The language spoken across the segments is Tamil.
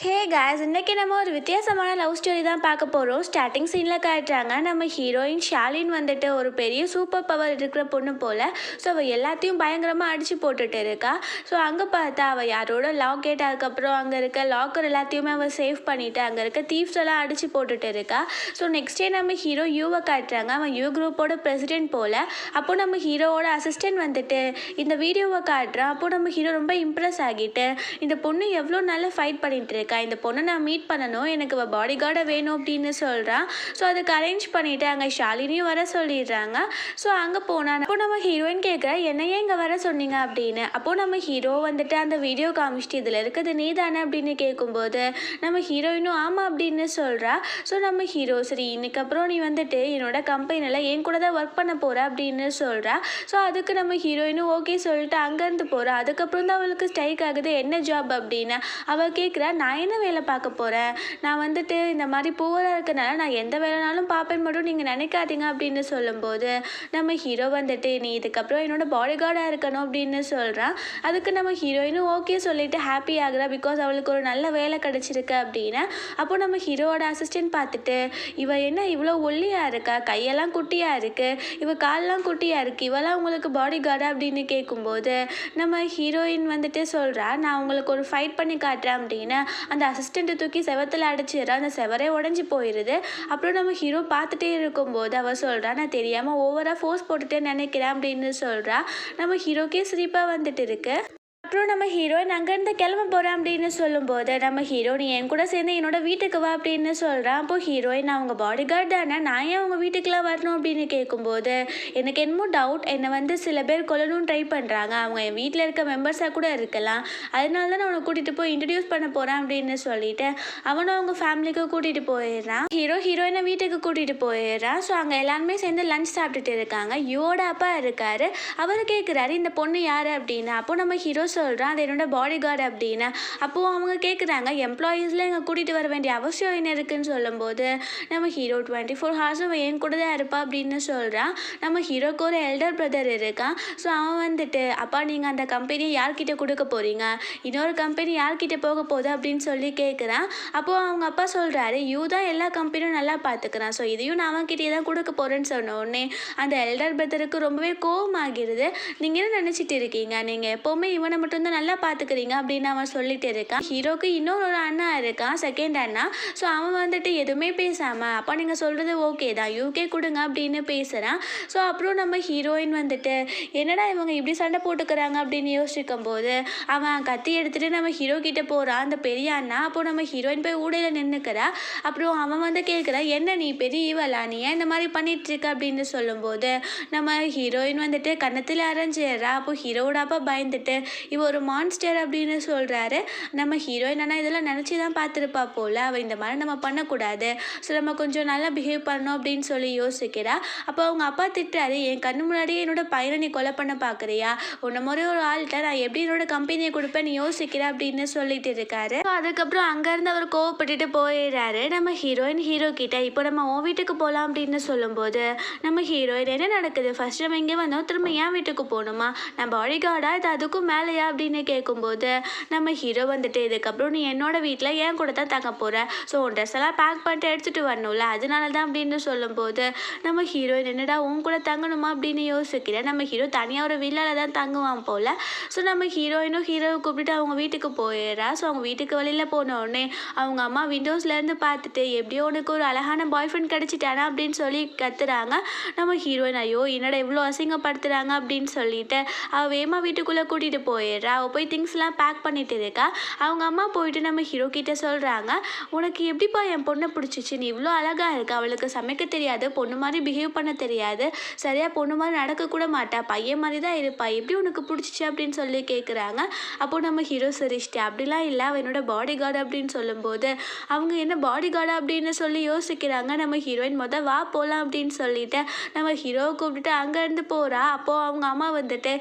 ஹே காய்ஸ், இன்னைக்கு நம்ம ஒரு வித்தியாசமான லவ் ஸ்டோரி தான் பார்க்க போகிறோம். ஸ்டார்டிங் சீனில் காட்டுறாங்க நம்ம ஹீரோயின் ஷாலின் வந்துட்டு ஒரு பெரிய சூப்பர் பவர் இருக்கிற பொண்ணு போல். ஸோ அவள் எல்லாத்தையும் பயங்கரமாக அடித்து போட்டுட்டு இருக்கா. ஸோ அங்கே பார்த்தா அவள் யாரோட லாக்கெட், அதுக்கப்புறம் அங்கே இருக்க லாக்கர் எல்லாத்தையுமே அவள் சேவ் பண்ணிவிட்டு அங்கே இருக்க தீவ்ஸ் எல்லாம் அடித்து போட்டுட்டு இருக்கா. ஸோ நெக்ஸ்ட் டே நம்ம ஹீரோ யூவை காட்டுறாங்க. அவன் யூ குரூப்போட பிரசிடென்ட் போல். அப்போது நம்ம ஹீரோவோட அசிஸ்டன்ட் வந்துட்டு இந்த வீடியோவை காட்டுறான். அப்போது நம்ம ஹீரோ ரொம்ப இம்ப்ரெஸ் ஆகிட்டு இந்த பொண்ணு எவ்வளோ நல்லா ஃபைட் பண்ணிட்டு இருக்கா, இந்த பொண்ணை நான் மீட் பண்ணணும், எனக்கு பாடி கார்டை வேணும் அப்படின்னு சொல்கிறான். ஸோ அதுக்கு அரேஞ்ச் பண்ணிவிட்டு அங்கே ஷாலினியும் வர சொல்லிடுறாங்க. ஸோ அங்கே போனால் அப்போ நம்ம ஹீரோயின் கேட்குற என்னையே இங்கே வர சொன்னீங்க அப்படின்னு. அப்போது நம்ம ஹீரோ வந்துட்டு அந்த வீடியோ காமிச்சிட்டு இதில் இருக்கிறது நீ தானே அப்படின்னு கேட்கும்போது நம்ம ஹீரோயினும் ஆமாம் அப்படின்னு சொல்கிறா. ஸோ நம்ம ஹீரோ சரி இன்னைக்கு அப்புறம் நீ வந்துட்டு என்னோட கம்பெனியில் என் கூட தான் ஒர்க் பண்ண போகிற அப்படின்னு சொல்கிறா. ஸோ அதுக்கு நம்ம ஹீரோயினும் ஓகே சொல்லிட்டு அங்கேருந்து போகிறா. அதுக்கப்புறம் தான் அவளுக்கு ஸ்ட்ரைக் ஆகுது என்ன ஜாப் அப்படின்னு. அவள் கேட்குறா நான் என்ன வேலை பார்க்க போகிறேன், நான் வந்துட்டு இந்த மாதிரி புவராக இருக்கனால நான் எந்த வேலைனாலும் பார்ப்பேன் மட்டும் நீங்கள் நினைக்காதீங்க அப்படின்னு சொல்லும்போது நம்ம ஹீரோ வந்துட்டு நீ இதுக்கப்புறம் என்னோட பாடி கார்டாக இருக்கணும் அப்படின்னு சொல்கிறான். அதுக்கு நம்ம ஹீரோயினும் ஓகே சொல்லிட்டு ஹாப்பி ஆகுறா, பிகாஸ் அவளுக்கு ஒரு நல்ல வேலை கிடச்சிருக்கு அப்படின்னு. அப்போ நம்ம ஹீரோவோட அசிஸ்டன்ட் பார்த்துட்டு இவ என்ன இவ்வளோ ஒல்லியாக இருக்கா, கையெல்லாம் குட்டியாக இருக்குது, இவ காலெலாம் குட்டியாக இருக்குது, இவெல்லாம் உங்களுக்கு பாடி கார்டா அப்படின்னு கேட்கும்போது நம்ம ஹீரோயின் வந்துட்டு சொல்கிறா நான் உங்களுக்கு ஒரு ஃபைட் பண்ணி காட்டுறேன் அப்படின்னு. அந்த அசிஸ்டண்ட்டை தூக்கி செவத்தில் அடிச்சிடுறா. அந்த செவரே உடஞ்சி போயிடுது. அப்புறம் நம்ம ஹீரோ பார்த்துட்டே இருக்கும்போது அவள் சொல்கிறா நான் தெரியாமல் ஓவராக ஃபோர்ஸ் போட்டுட்டேன்னு நினைக்கிறேன் அப்படின்னு சொல்கிறா. நம்ம ஹீரோக்கே சிரிப்பாக வந்துட்டு இருக்கு. அப்புறம் நம்ம ஹீரோயின் அங்கேருந்து கிளம்ப போகிறேன் அப்படின்னு சொல்லும்போது நம்ம ஹீரோ நீ என் கூட சேர்ந்து என்னோட வீட்டுக்கு வா அப்படின்னு சொல்கிறான். அப்போ ஹீரோயின் அவங்க பாடி கார்டு தானே, நான் ஏன் அவங்க வீட்டுக்கெலாம் வரணும் அப்படின்னு கேட்கும்போது எனக்கு என்னமோ டவுட், என்னை வந்து சில பேர் கொல்லணும்னு ட்ரை பண்ணுறாங்க, அவங்க என் வீட்டில் இருக்க மெம்பர்ஸாக கூட இருக்கலாம், அதனால தான் நான் அவனை கூட்டிகிட்டு போய் இன்ட்ரடியூஸ் பண்ண போகிறேன் அப்படின்னு சொல்லிட்டு அவனும் அவங்க ஃபேமிலிக்கு கூட்டிகிட்டு போயிடுறான். ஹீரோயினை வீட்டுக்கு கூட்டிகிட்டு போயிடுறான். ஸோ அங்கே எல்லாருமே சேர்ந்து லஞ்ச் சாப்பிட்டுட்டு இருக்காங்க. யுவோட அப்பா இருக்காரு. அவர் கேட்குறாரு இந்த பொண்ணு யார் அப்படின்னு. அப்போ நம்ம ஹீரோ சொல்கிறான் அது என்னோட பாடி கார்டு அப்படின்னு. அப்போது அவங்க கேட்குறாங்க எம்ப்ளாயீஸில் எங்கே கூட்டிகிட்டு வர வேண்டிய அவசியம் என்ன இருக்குதுன்னு சொல்லும்போது நம்ம ஹீரோ 24 ஹவர்ஸும் என் கூட தான் இருப்பா அப்படின்னு சொல்கிறான். நம்ம ஹீரோக்கு ஒரு எல்டர் பிரதர் இருக்கான். ஸோ அவன் வந்துட்டு அப்பா நீங்கள் அந்த கம்பெனியை யார்கிட்ட கொடுக்க போகிறீங்க, இன்னொரு கம்பெனி யார்கிட்ட போக போகுது அப்படின்னு சொல்லி கேட்குறான். அப்போது அவங்க அப்பா சொல்கிறாரு யூ தான் எல்லா கம்பெனியும் நல்லா பார்த்துக்கிறான், ஸோ இதையும் நான் அவன்கிட்டே தான் கொடுக்க போகிறேன்னு சொன்ன உடனே அந்த எல்டர் பிரதருக்கு ரொம்பவே கோவமாகிறது. நீங்கள் என்ன நினச்சிட்டு இருக்கீங்க, நீங்கள் எப்போவுமே இவனை மட்டும்தான் நல்லா பார்த்துக்கிறீங்க அப்படின்னு அவன் சொல்லிட்டு இருக்கான். ஹீரோக்கு இன்னொரு அண்ணா இருக்கான், செகண்ட் அண்ணா. ஸோ அவன் வந்துட்டு எதுவுமே பேசாமல் அப்பா நீங்கள் சொல்கிறது ஓகே தான் யூகே கொடுங்க அப்படின்னு பேசுகிறான். ஸோ அப்புறம் நம்ம ஹீரோயின் வந்துட்டு என்னடா இவங்க இப்படி சண்டை போட்டுக்கிறாங்க அப்படின்னு யோசிக்கும் போது அவன் கத்தி எடுத்துகிட்டு நம்ம ஹீரோ கிட்டே போகிறான் அந்த பெரிய அண்ணா. அப்போ நம்ம ஹீரோயின் போய் ஊடையில் நின்றுக்கிறா. அப்புறம் அவன் வந்து கேட்குறான் என்ன நீ பெரிய ஈவலா, நீ ஏன் இந்த மாதிரி பண்ணிட்டு இருக்க அப்படின்னு சொல்லும்போது நம்ம ஹீரோயின் வந்துட்டு கன்னத்தில் அரைஞ்சிடுறா. அப்போ ஹீரோட அப்பா பயந்துட்டு இவ ஒரு மான்ஸ்டர் அப்படின்னு சொல்கிறாரு. நம்ம ஹீரோயின் ஆனால் இதெல்லாம் நினச்சி தான் பார்த்துருப்பா போல், அவள் இந்த மாதிரி நம்ம பண்ணக்கூடாது, ஸோ நம்ம கொஞ்சம் நல்லா பிஹேவ் பண்ணணும் அப்படின்னு சொல்லி யோசிக்கிறா. அப்போ அவங்க அப்பா திட்டுறாரு என் கண்ணு முன்னாடியே என்னோட பையனை நீ கொலை பண்ண பார்க்குறியா, உன்ன மாதிரி ஒரு ஆள்கிட்ட நான் எப்படி என்னோட கம்பெனியை கொடுப்பேன் நீ யோசிக்கிற அப்படின்னு சொல்லிட்டு இருக்காரு. அதுக்கப்புறம் அங்கேருந்து அவர் கோவப்பட்டுட்டு போயிடுறாரு. நம்ம ஹீரோயின் ஹீரோ கிட்ட இப்போ நம்ம உன் வீட்டுக்கு போகலாம் அப்படின்னு சொல்லும்போது நம்ம ஹீரோயின் என்ன நடக்குது, ஃபர்ஸ்ட் நம்ம இங்கே வந்தோம் திரும்ப ஏன் வீட்டுக்கு போகணுமா, நான் பாடி கார்டா இது அதுக்கும் மேலேயா அப்படின்னு கேட்கும்போது நம்ம ஹீரோ வந்துட்டு இதுக்கப்புறம் நீ என்னோட வீட்டில் ஏன் கூட தான் தங்க போகிற, ஸோ உன் ட்ரெஸ் எல்லாம் பேக் பண்ணிட்டு எடுத்துகிட்டு வரணும்ல அதனால தான் அப்படின்னு சொல்லும்போது நம்ம ஹீரோயின் என்னடா உன் கூட தங்கணுமா அப்படின்னு யோசிக்கிறேன். நம்ம ஹீரோ தனியாக ஒரு வில்லால தான் தங்குவான் போல். ஸோ நம்ம ஹீரோயினும் ஹீரோவை கூப்பிட்டு அவங்க வீட்டுக்கு போயிடுறா. ஸோ அவங்க வீட்டுக்கு வெளியில் போன உடனே அவங்க அம்மா விண்டோஸ்லேருந்து பார்த்துட்டு எப்படியோ உனக்கு ஒரு அழகான பாய் ஃப்ரெண்ட் கிடச்சிட்டானா அப்படின்னு சொல்லி கத்துறாங்க. நம்ம ஹீரோயின் ஐயோ என்னடா இவ்வளோ அசிங்கப்படுத்துகிறாங்க அப்படின்னு சொல்லிட்டு அவள் வேமா வீட்டுக்குள்ளே கூட்டிகிட்டு போயிடுறா. அவள் போய் திங்ஸ்லாம் பேக் பண்ணிட்டு இருக்கா. அவங்க அம்மா போயிட்டு நம்ம ஹீரோ கிட்ட சொல்கிறாங்க உனக்கு எப்படிப்பா என் பொண்ணை பிடிச்சிச்சு, நீ இவ்வளோ அழகாக இருக்கா, அவளுக்கு சமைக்க தெரியாது, பொண்ணு மாதிரி பிஹேவ் பண்ண தெரியாது, சரியாக பொண்ணு மாதிரி நடக்கக்கூட மாட்டா, பையன் மாதிரி தான் இருப்பா, எப்படி உனக்கு பிடிச்சிச்சு அப்படின்னு சொல்லி கேட்குறாங்க. அப்போ நம்ம ஹீரோ சரிச்சிட்டு அப்படிலாம் இல்லை அவள் என்னோட பாடி கார்டு அப்படின்னு சொல்லும்போது அவங்க என்ன பாடி கார்டு அப்படின்னு சொல்லி யோசிக்கிறாங்க. நம்ம ஹீரோயின் வா போகலாம் அப்படின்னு சொல்லிட்டு நம்ம ஹீரோவை கூப்பிட்டுட்டு அங்கேருந்து போகிறா. அப்போது அவங்க அம்மா வந்துட்டு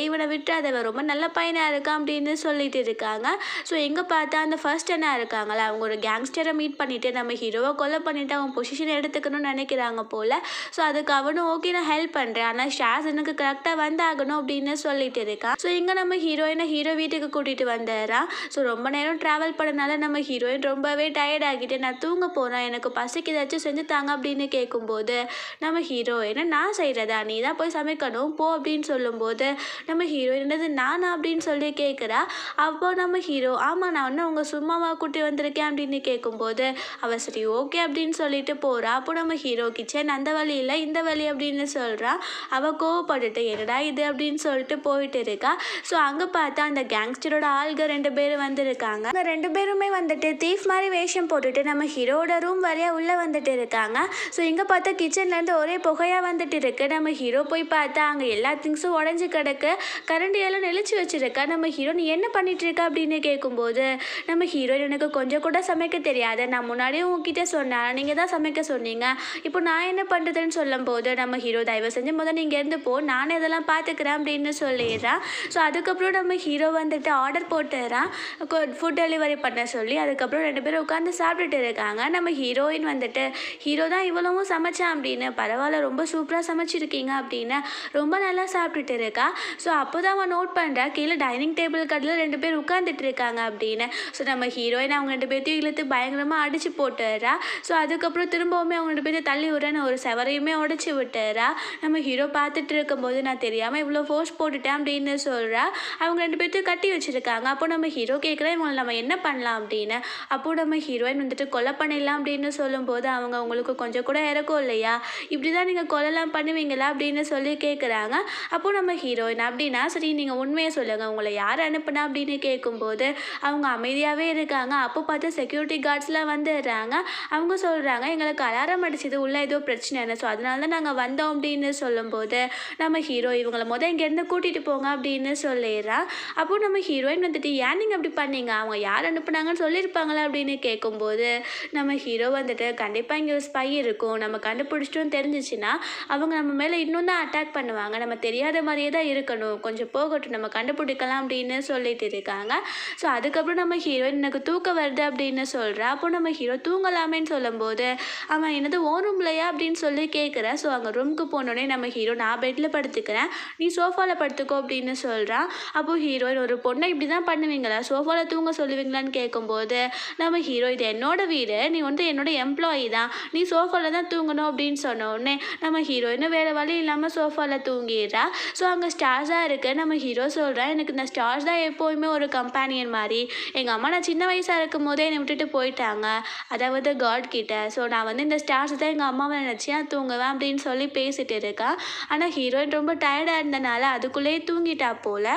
இவனை விட்டு அதை ரொம்ப நல்ல பையன் பையனாக இருக்கான் அப்படின்னு சொல்லிட்டு இருக்காங்க. ஸோ எங்கே பார்த்தா அந்த ஃபர்ஸ்ட் அண்ணா இருக்காங்களா, அவங்க ஒரு கேங்ஸ்டரை மீட் பண்ணிவிட்டு நம்ம ஹீரோவை கொலை பண்ணிவிட்டு அவன் பொசிஷன் எடுத்துக்கணும்னு நினைக்கிறாங்க போல். ஸோ அதுக்கு அவனும் ஓகே நான் ஹெல்ப் பண்ணுறேன், ஆனால் ஷாஸ் எனக்கு கரெக்டாக வந்தாகணும் அப்படின்னு சொல்லிட்டு இருக்கான். ஸோ இங்கே நம்ம ஹீரோயினை ஹீரோ வீட்டுக்கு கூட்டிகிட்டு வந்துடுறான். ஸோ ரொம்ப நேரம் ட்ராவல் பண்ணனால நம்ம ஹீரோயின் ரொம்பவே டயர்ட் ஆகிட்டு நான் தூங்க போகிறேன், எனக்கு பசிக்கு ஏதாச்சும் செஞ்சு தாங்க அப்படின்னு கேட்கும்போது நம்ம ஹீரோயினை நான் செய்கிறதா, நீ தான் போய் சமைக்கணும் போ அப்படின்னு சொல்லும்போது நம்ம ஹீரோயின் என்னது நானா அப்படின்னு சொல்லி கேட்குறா. அப்போ நம்ம ஹீரோ ஆமாம் நான் ஒன்று உங்கள் சும்மாவா கூட்டி வந்திருக்கேன் அப்படின்னு கேட்கும்போது அவள் சரி ஓகே அப்படின்னு சொல்லிட்டு போகிறா. அப்போ நம்ம ஹீரோ கிச்சன் அந்த வழி இல்லை இந்த வழி அப்படின்னு சொல்கிறா. அவள் கோவப்பட்டுட்டு என்னடா இது அப்படின்னு சொல்லிட்டு போயிட்டு இருக்கா. ஸோ அங்கே பார்த்தா அந்த கேங்ஸ்டரோட ஆள்க 2 பேர் வந்திருக்காங்க. அந்த 2 பேருமே வந்துட்டு தீஃப் மாதிரி வேஷம் போட்டுட்டு நம்ம ஹீரோட ரூம் வரையா உள்ளே வந்துட்டு இருக்காங்க. ஸோ இங்கே பார்த்தா கிச்சன்லேருந்து ஒரே புகையாக வந்துட்டு இருக்கு. நம்ம ஹீரோ போய் பார்த்தா அங்கே எல்லா திங்ஸும் உடஞ்சி கிடக்கு, கரண்டியெல்லாம் நெளிச்சு வச்சுருக்கா. நம்ம ஹீரோ நீ என்ன பண்ணிட்டு இருக்க அப்படின்னு கேட்கும்போது நம்ம ஹீரோ எனக்கு கொஞ்சம் கூட சமைக்க தெரியாது, நான் முன்னாடியே உங்ககிட்ட சொன்னேன், நீங்கள் தான் சமைக்க சொன்னீங்க, இப்போ நான் என்ன பண்ணுறதுன்னு சொல்லும்போது நம்ம ஹீரோ தயவு செஞ்சு முதல் நீங்கள் இருந்து போ, நானே இதெல்லாம் பார்த்துக்கிறேன் அப்படின்னு சொல்லிடுறான். ஸோ அதுக்கப்புறம் நம்ம ஹீரோ வந்துட்டு ஆர்டர் போட்டுறான் ஃபுட் டெலிவரி பண்ண சொல்லி. அதுக்கப்புறம் 2 பேரும் உட்காந்து சாப்பிட்டுட்டு இருக்காங்க. நம்ம ஹீரோயின் வந்துட்டு ஹீரோ தான் இவ்வளவும் சமைச்சான் அப்படின்னு, பரவாயில்ல ரொம்ப சூப்பராக சமைச்சிருக்கீங்க அப்படின்னு ரொம்ப நல்லா சாப்பிட்டுட்டு இருக்கா. ஸோ அப்போ தான் அவன் நோட் பண்ணுறா கீழே டைனிங் டேபிள் கடையில் 2 பேர் உட்காந்துட்டு இருக்காங்க அப்படின்னு. ஸோ நம்ம ஹீரோயின் அவங்க 2 பேர்த்தையும் இழுத்து பயங்கரமாக அடித்து போட்டுறா. ஸோ அதுக்கப்புறம் திரும்பவுமே அவங்க 2 பேர்த்தையும் தள்ளி விடுறேன்னு ஒரு செவரையுமே உடச்சி விட்டுறா. நம்ம ஹீரோ பார்த்துட்டு இருக்கும்போது நான் தெரியாமல் இவ்வளோ ஃபோர்ஸ் போட்டுட்டேன் அப்படின்னு சொல்கிறா. அவங்க 2 பேர்த்தையும் கட்டி வச்சுருக்காங்க. அப்போ நம்ம ஹீரோ கேட்குறேன் இவங்களை நம்ம என்ன பண்ணலாம் அப்படின்னு. அப்போது நம்ம ஹீரோயின் வந்துட்டு கொலை பண்ணிடலாம் அப்படின்னு சொல்லும்போது அவங்க உங்களுக்கு கொஞ்சம் கூட இறக்கும் இல்லையா, இப்படி தான் நீங்கள் கொலைலாம் பண்ணுவீங்களா அப்படின்னு சொல்லி கேட்குறாங்க. அப்போது நம்ம ஹீரோயின் அப்படின்னா சரி நீங்கள் உண்மையை சொல்லுங்கள், உங்களை யார் அனுப்புனா அப்படின்னு கேட்கும்போது அவங்க அமைதியாகவே இருக்காங்க. அப்போ பார்த்து செக்யூரிட்டி கார்ட்ஸ்லாம் வந்துடுறாங்க. அவங்க சொல்கிறாங்க எங்களுக்கு அலாரம் அடிச்சது உள்ளே ஏதோ பிரச்சனை இல்லை, ஸோ அதனால தான் நாங்கள் வந்தோம் அப்படின்னு சொல்லும்போது நம்ம ஹீரோ இவங்களை இங்கேருந்து கூட்டிகிட்டு போங்க அப்படின்னு சொல்லிடுறான். அப்போது நம்ம ஹீரோயின் வந்துட்டு ஏன் நீங்கள் அப்படி பண்ணீங்க, அவங்க யார் அனுப்புனாங்கன்னு சொல்லியிருப்பாங்களா அப்படின்னு கேட்கும்போது நம்ம ஹீரோ வந்துட்டு கண்டிப்பாக இங்கே ஒரு ஸ்பை இருக்கும், நம்ம கண்டுபிடிச்சிட்டோன்னு தெரிஞ்சிச்சுன்னா அவங்க நம்ம மேலே இன்னும் தான் அட்டாக் பண்ணுவாங்க, நம்ம தெரியாத மாதிரியே தான் இருக்கணும், கொஞ்சம் போகட்டும் நம்ம கண்டுபிடிக்கலாம் அப்படின்னு சொல்லிட்டு இருக்காங்க. ஸோ அதுக்கப்புறம் நம்ம ஹீரோயின் எனக்கு தூக்கம் வருது அப்படின்னு சொல்கிறா. அப்போ நம்ம ஹீரோ தூங்கலாமேன்னு சொல்லும்போது அவன் என்னது ஓன் ரூம்லையா அப்படின்னு சொல்லி கேட்குற. ஸோ அங்கே ரூமுக்கு போனோடனே நம்ம ஹீரோ நான் பெட்டில் படுத்துக்கிறேன், நீ சோஃபாவில் படுத்துக்கோ அப்படின்னு சொல்கிறான். அப்போது ஹீரோயின் ஒரு பொண்ணை இப்படி தான் பண்ணுவீங்களா, சோஃபாவில் தூங்க சொல்லுவீங்களான்னு கேட்கும்போது நம்ம ஹீரோ இது என்னோட வீடு, நீ வந்து என்னோட எம்ப்ளாயி தான், நீ சோஃபாவில் தான் தூங்கணும் அப்படின்னு சொன்ன உடனே நம்ம ஹீரோயினும் வேறு வழி இல்லாமல் சோஃபாவில் தூங்கிடுறா. ஸோ அங்கே ஸ்டார்ஸாக இருக்குது. நம்ம ஹீரோ சொல்கிறேன் எனக்கு இந்த ஸ்டார்ஸ் தான் எப்போவுமே ஒரு கம்பேனியன் மாதிரி, எங்கள் அம்மா நான் சின்ன வயசாக இருக்கும் போதே என்னை விட்டுட்டு போயிட்டாங்க, அதாவது காட் கிட்ட, ஸோ நான் வந்து இந்த ஸ்டார்ஸ் தான் எங்கள் அம்மாவை நினச்சி நான் தூங்குவேன் அப்படின்னு சொல்லி பேசிகிட்டு இருக்கா. ஆனால் ஹீரோயின் ரொம்ப டயர்டாக இருந்தனால அதுக்குள்ளேயே தூங்கிட்டா போல்.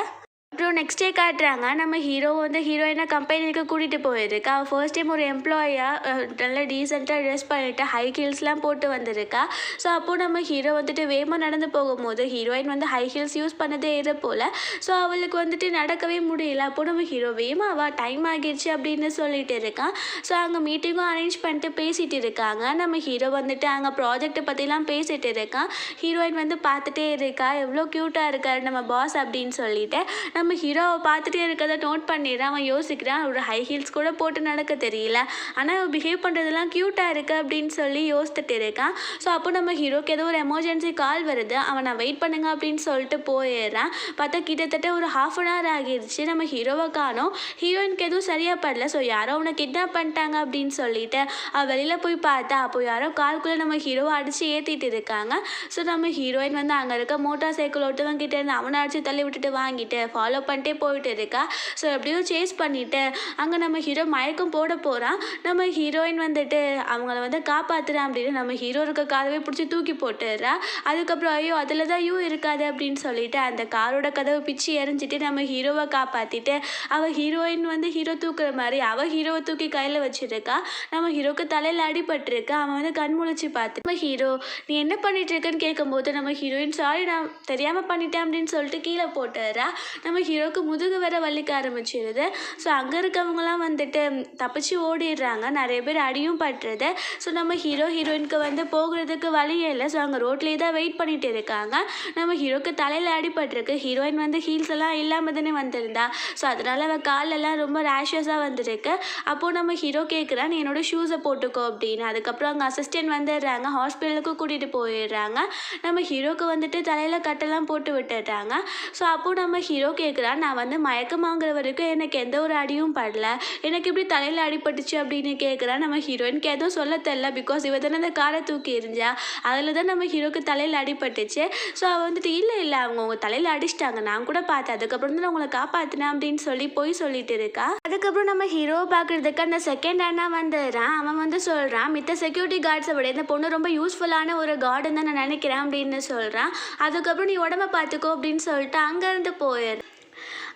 அப்புறம் நெக்ஸ்ட் டே காட்டுறாங்க நம்ம ஹீரோ வந்து ஹீரோயினை கம்பெனிக்கு கூட்டிகிட்டு போயிருக்கா. அவள் ஃபர்ஸ்ட் டைம் ஒரு எம்ப்ளாயாக நல்லா டீசெண்டாக ட்ரெஸ் பண்ணிவிட்டு ஹை ஹீல்ஸ்லாம் போட்டு வந்திருக்கா. ஸோ அப்போது நம்ம ஹீரோ வந்துட்டு வேகமாக நடந்து போகும்போது ஹீரோயின் வந்து ஹை ஹீல்ஸ் யூஸ் பண்ணதே இது போல். ஸோ அவளுக்கு வந்துட்டு நடக்கவே முடியல. அப்போது நம்ம ஹீரோ வேகமாக டைம் ஆகிடுச்சு அப்படின்னு சொல்லிட்டு இருக்கான். ஸோ அங்கே மீட்டிங்கும் அரேஞ்ச் பண்ணிட்டு பேசிகிட்டு இருக்காங்க. நம்ம ஹீரோ வந்துட்டு அங்கே ப்ராஜெக்ட்டை பற்றிலாம் பேசிகிட்டு இருக்கான். ஹீரோயின் வந்து பார்த்துட்டே இருக்கா எவ்வளோ க்யூட்டாக இருக்கார் நம்ம பாஸ் அப்படின்னு சொல்லிட்டு. நம்ம ஹீரோவை பார்த்துட்டே இருக்கிறத நோட் பண்ணிடுறான். அவன் யோசிக்கிறான் ஒரு ஹை ஹீல்ஸ் கூட போட்டு நடக்க தெரியல, ஆனால் அவன் பிஹேவ் பண்ணுறதுலாம் க்யூட்டாக இருக்குது அப்படின்னு சொல்லி யோசிச்சுட்டு இருக்கான். ஸோ அப்போ நம்ம ஹீரோக்கு ஏதோ ஒரு எமர்ஜென்சி கால் வருது, அவன் நான் வெயிட் பண்ணுங்க அப்படின்னு சொல்லிட்டு போயிடுறான். பார்த்தா கிட்டத்தட்ட ஒரு 1/2 an hour ஆகிடுச்சு. நம்ம ஹீரோவை காணோம். ஹீரோயினுக்கு எதுவும் சரியாக படல. ஸோ யாரோ அவனை கிட்னாப் பண்ணிட்டாங்க அப்படின்னு சொல்லிட்டு அவள் வெளியில் போய் பார்த்தா அப்போ யாரோ கால்குள்ளே நம்ம ஹீரோவை அடித்து ஏற்றிட்டு இருக்காங்க. ஸோ நம்ம ஹீரோயின் வந்து அங்கே இருக்க மோட்டார் சைக்கிள் ஒருத்தவங்கிட்ட இருந்து அவனை அடித்து தள்ளி விட்டுட்டு வாங்கிட்டு ஃபாலோ பண்ணிட்டே போயிட்டு இருக்கா. ஸோ எப்படியும் சேஸ் பண்ணிவிட்டு அங்கே நம்ம ஹீரோ மயக்கம் போட போகிறான். நம்ம ஹீரோயின் வந்துட்டு அவங்கள வந்து காப்பாற்றுறான் அப்படின்னு நம்ம ஹீரோ இருக்க காரவே பிடிச்சி தூக்கி போட்டுடுறா. அதுக்கப்புறம் ஐயோ அதில் தான் இருக்காது அப்படின்னு சொல்லிட்டு அந்த காரோட கதவை பிச்சு எறிஞ்சிட்டு நம்ம ஹீரோவை காப்பாற்றிட்டு அவள் ஹீரோயின் வந்து ஹீரோ தூக்குற மாதிரி அவள் ஹீரோவை தூக்கி கையில் வச்சுருக்கா. நம்ம ஹீரோக்கு தலையில் அடிபட்டிருக்கு. அவன் வந்து கண் முழிச்சு பார்த்து நம்ம ஹீரோ நீ என்ன பண்ணிட்டு இருக்கன்னு கேட்கும்போது நம்ம ஹீரோயின் சாரி நான் தெரியாமல் பண்ணிட்டேன் அப்படின்னு சொல்லிட்டு கீழே போட்டுடுறா. நம்ம ஹீரோக்கு முதுகு வேற வலிக்க ஆரம்பிச்சிருது. ஸோ அங்கே இருக்கவங்கலாம் வந்துட்டு தப்பிச்சு ஓடிடுறாங்க. நிறைய பேர் அடியும் பட்டுருது. ஸோ நம்ம ஹீரோயினுக்கு வந்து போகிறதுக்கு வழியே இல்லை. ஸோ அங்கே ரோட்லேயே தான் வெயிட் பண்ணிட்டு இருக்காங்க. நம்ம ஹீரோக்கு தலையில் அடிபட்டிருக்கு. ஹீரோயின் வந்து ஹீல்ஸ் எல்லாம் இல்லாமல் தானே வந்திருந்தா. ஸோ அதனால அவள் காலெல்லாம் ரொம்ப ரேஷஸாக வந்துருக்கு. அப்போது நம்ம ஹீரோ கேட்குறா, நீ என்னோட ஷூஸை போட்டுக்கோ அப்படின்னு. அதுக்கப்புறம் அங்கே அசிஸ்டன்ட் வந்துடுறாங்க. ஹாஸ்பிட்டலுக்கு கூட்டிகிட்டு போயிடுறாங்க. நம்ம ஹீரோக்கு வந்துட்டு தலையில் கட்டெல்லாம் போட்டு விட்டுடுறாங்க. ஸோ அப்போது நம்ம ஹீரோ கேட்குறா, நான் வந்து மயக்கமாங்கிற வரைக்கும் எனக்கு எந்த ஒரு அடியும் படல, எனக்கு இப்படி தலையில் அடிபட்டுச்சு அப்படின்னு கேட்குறா. நம்ம ஹீரோயினுக்கு எதுவும் சொல்ல தெரியல. பிகாஸ் இவ தானே அந்த காரை தூக்கி எறிஞ்சா. அதில் தான் நம்ம ஹீரோக்கு தலையில் அடிபட்டுச்சு. ஸோ அவள் வந்துட்டு இல்லை அவங்க உங்கள் தலையில் அடிச்சிட்டாங்க, நான் கூட பார்த்தேன், அதுக்கப்புறம் தான் நான் உங்களை காப்பாற்றினேன் அப்படின்னு சொல்லி போய் சொல்லிட்டு இருக்கா. அதுக்கப்புறம் நம்ம ஹீரோவை பார்க்குறதுக்கு அந்த செகண்ட் ஹேண்டாக வந்துடுறான். அவன் வந்து சொல்கிறான், மித்த செக்யூரிட்டி கார்ட்ஸை விட இந்த பொண்ணு ரொம்ப யூஸ்ஃபுல்லான ஒரு கார்டுன்னு தான் நான் நினைக்கிறேன் அப்படின்னு சொல்கிறான். அதுக்கப்புறம் நீ உடம்ப பார்த்துக்கோ அப்படின்னு சொல்லிட்டு அங்கேருந்து போயிடு.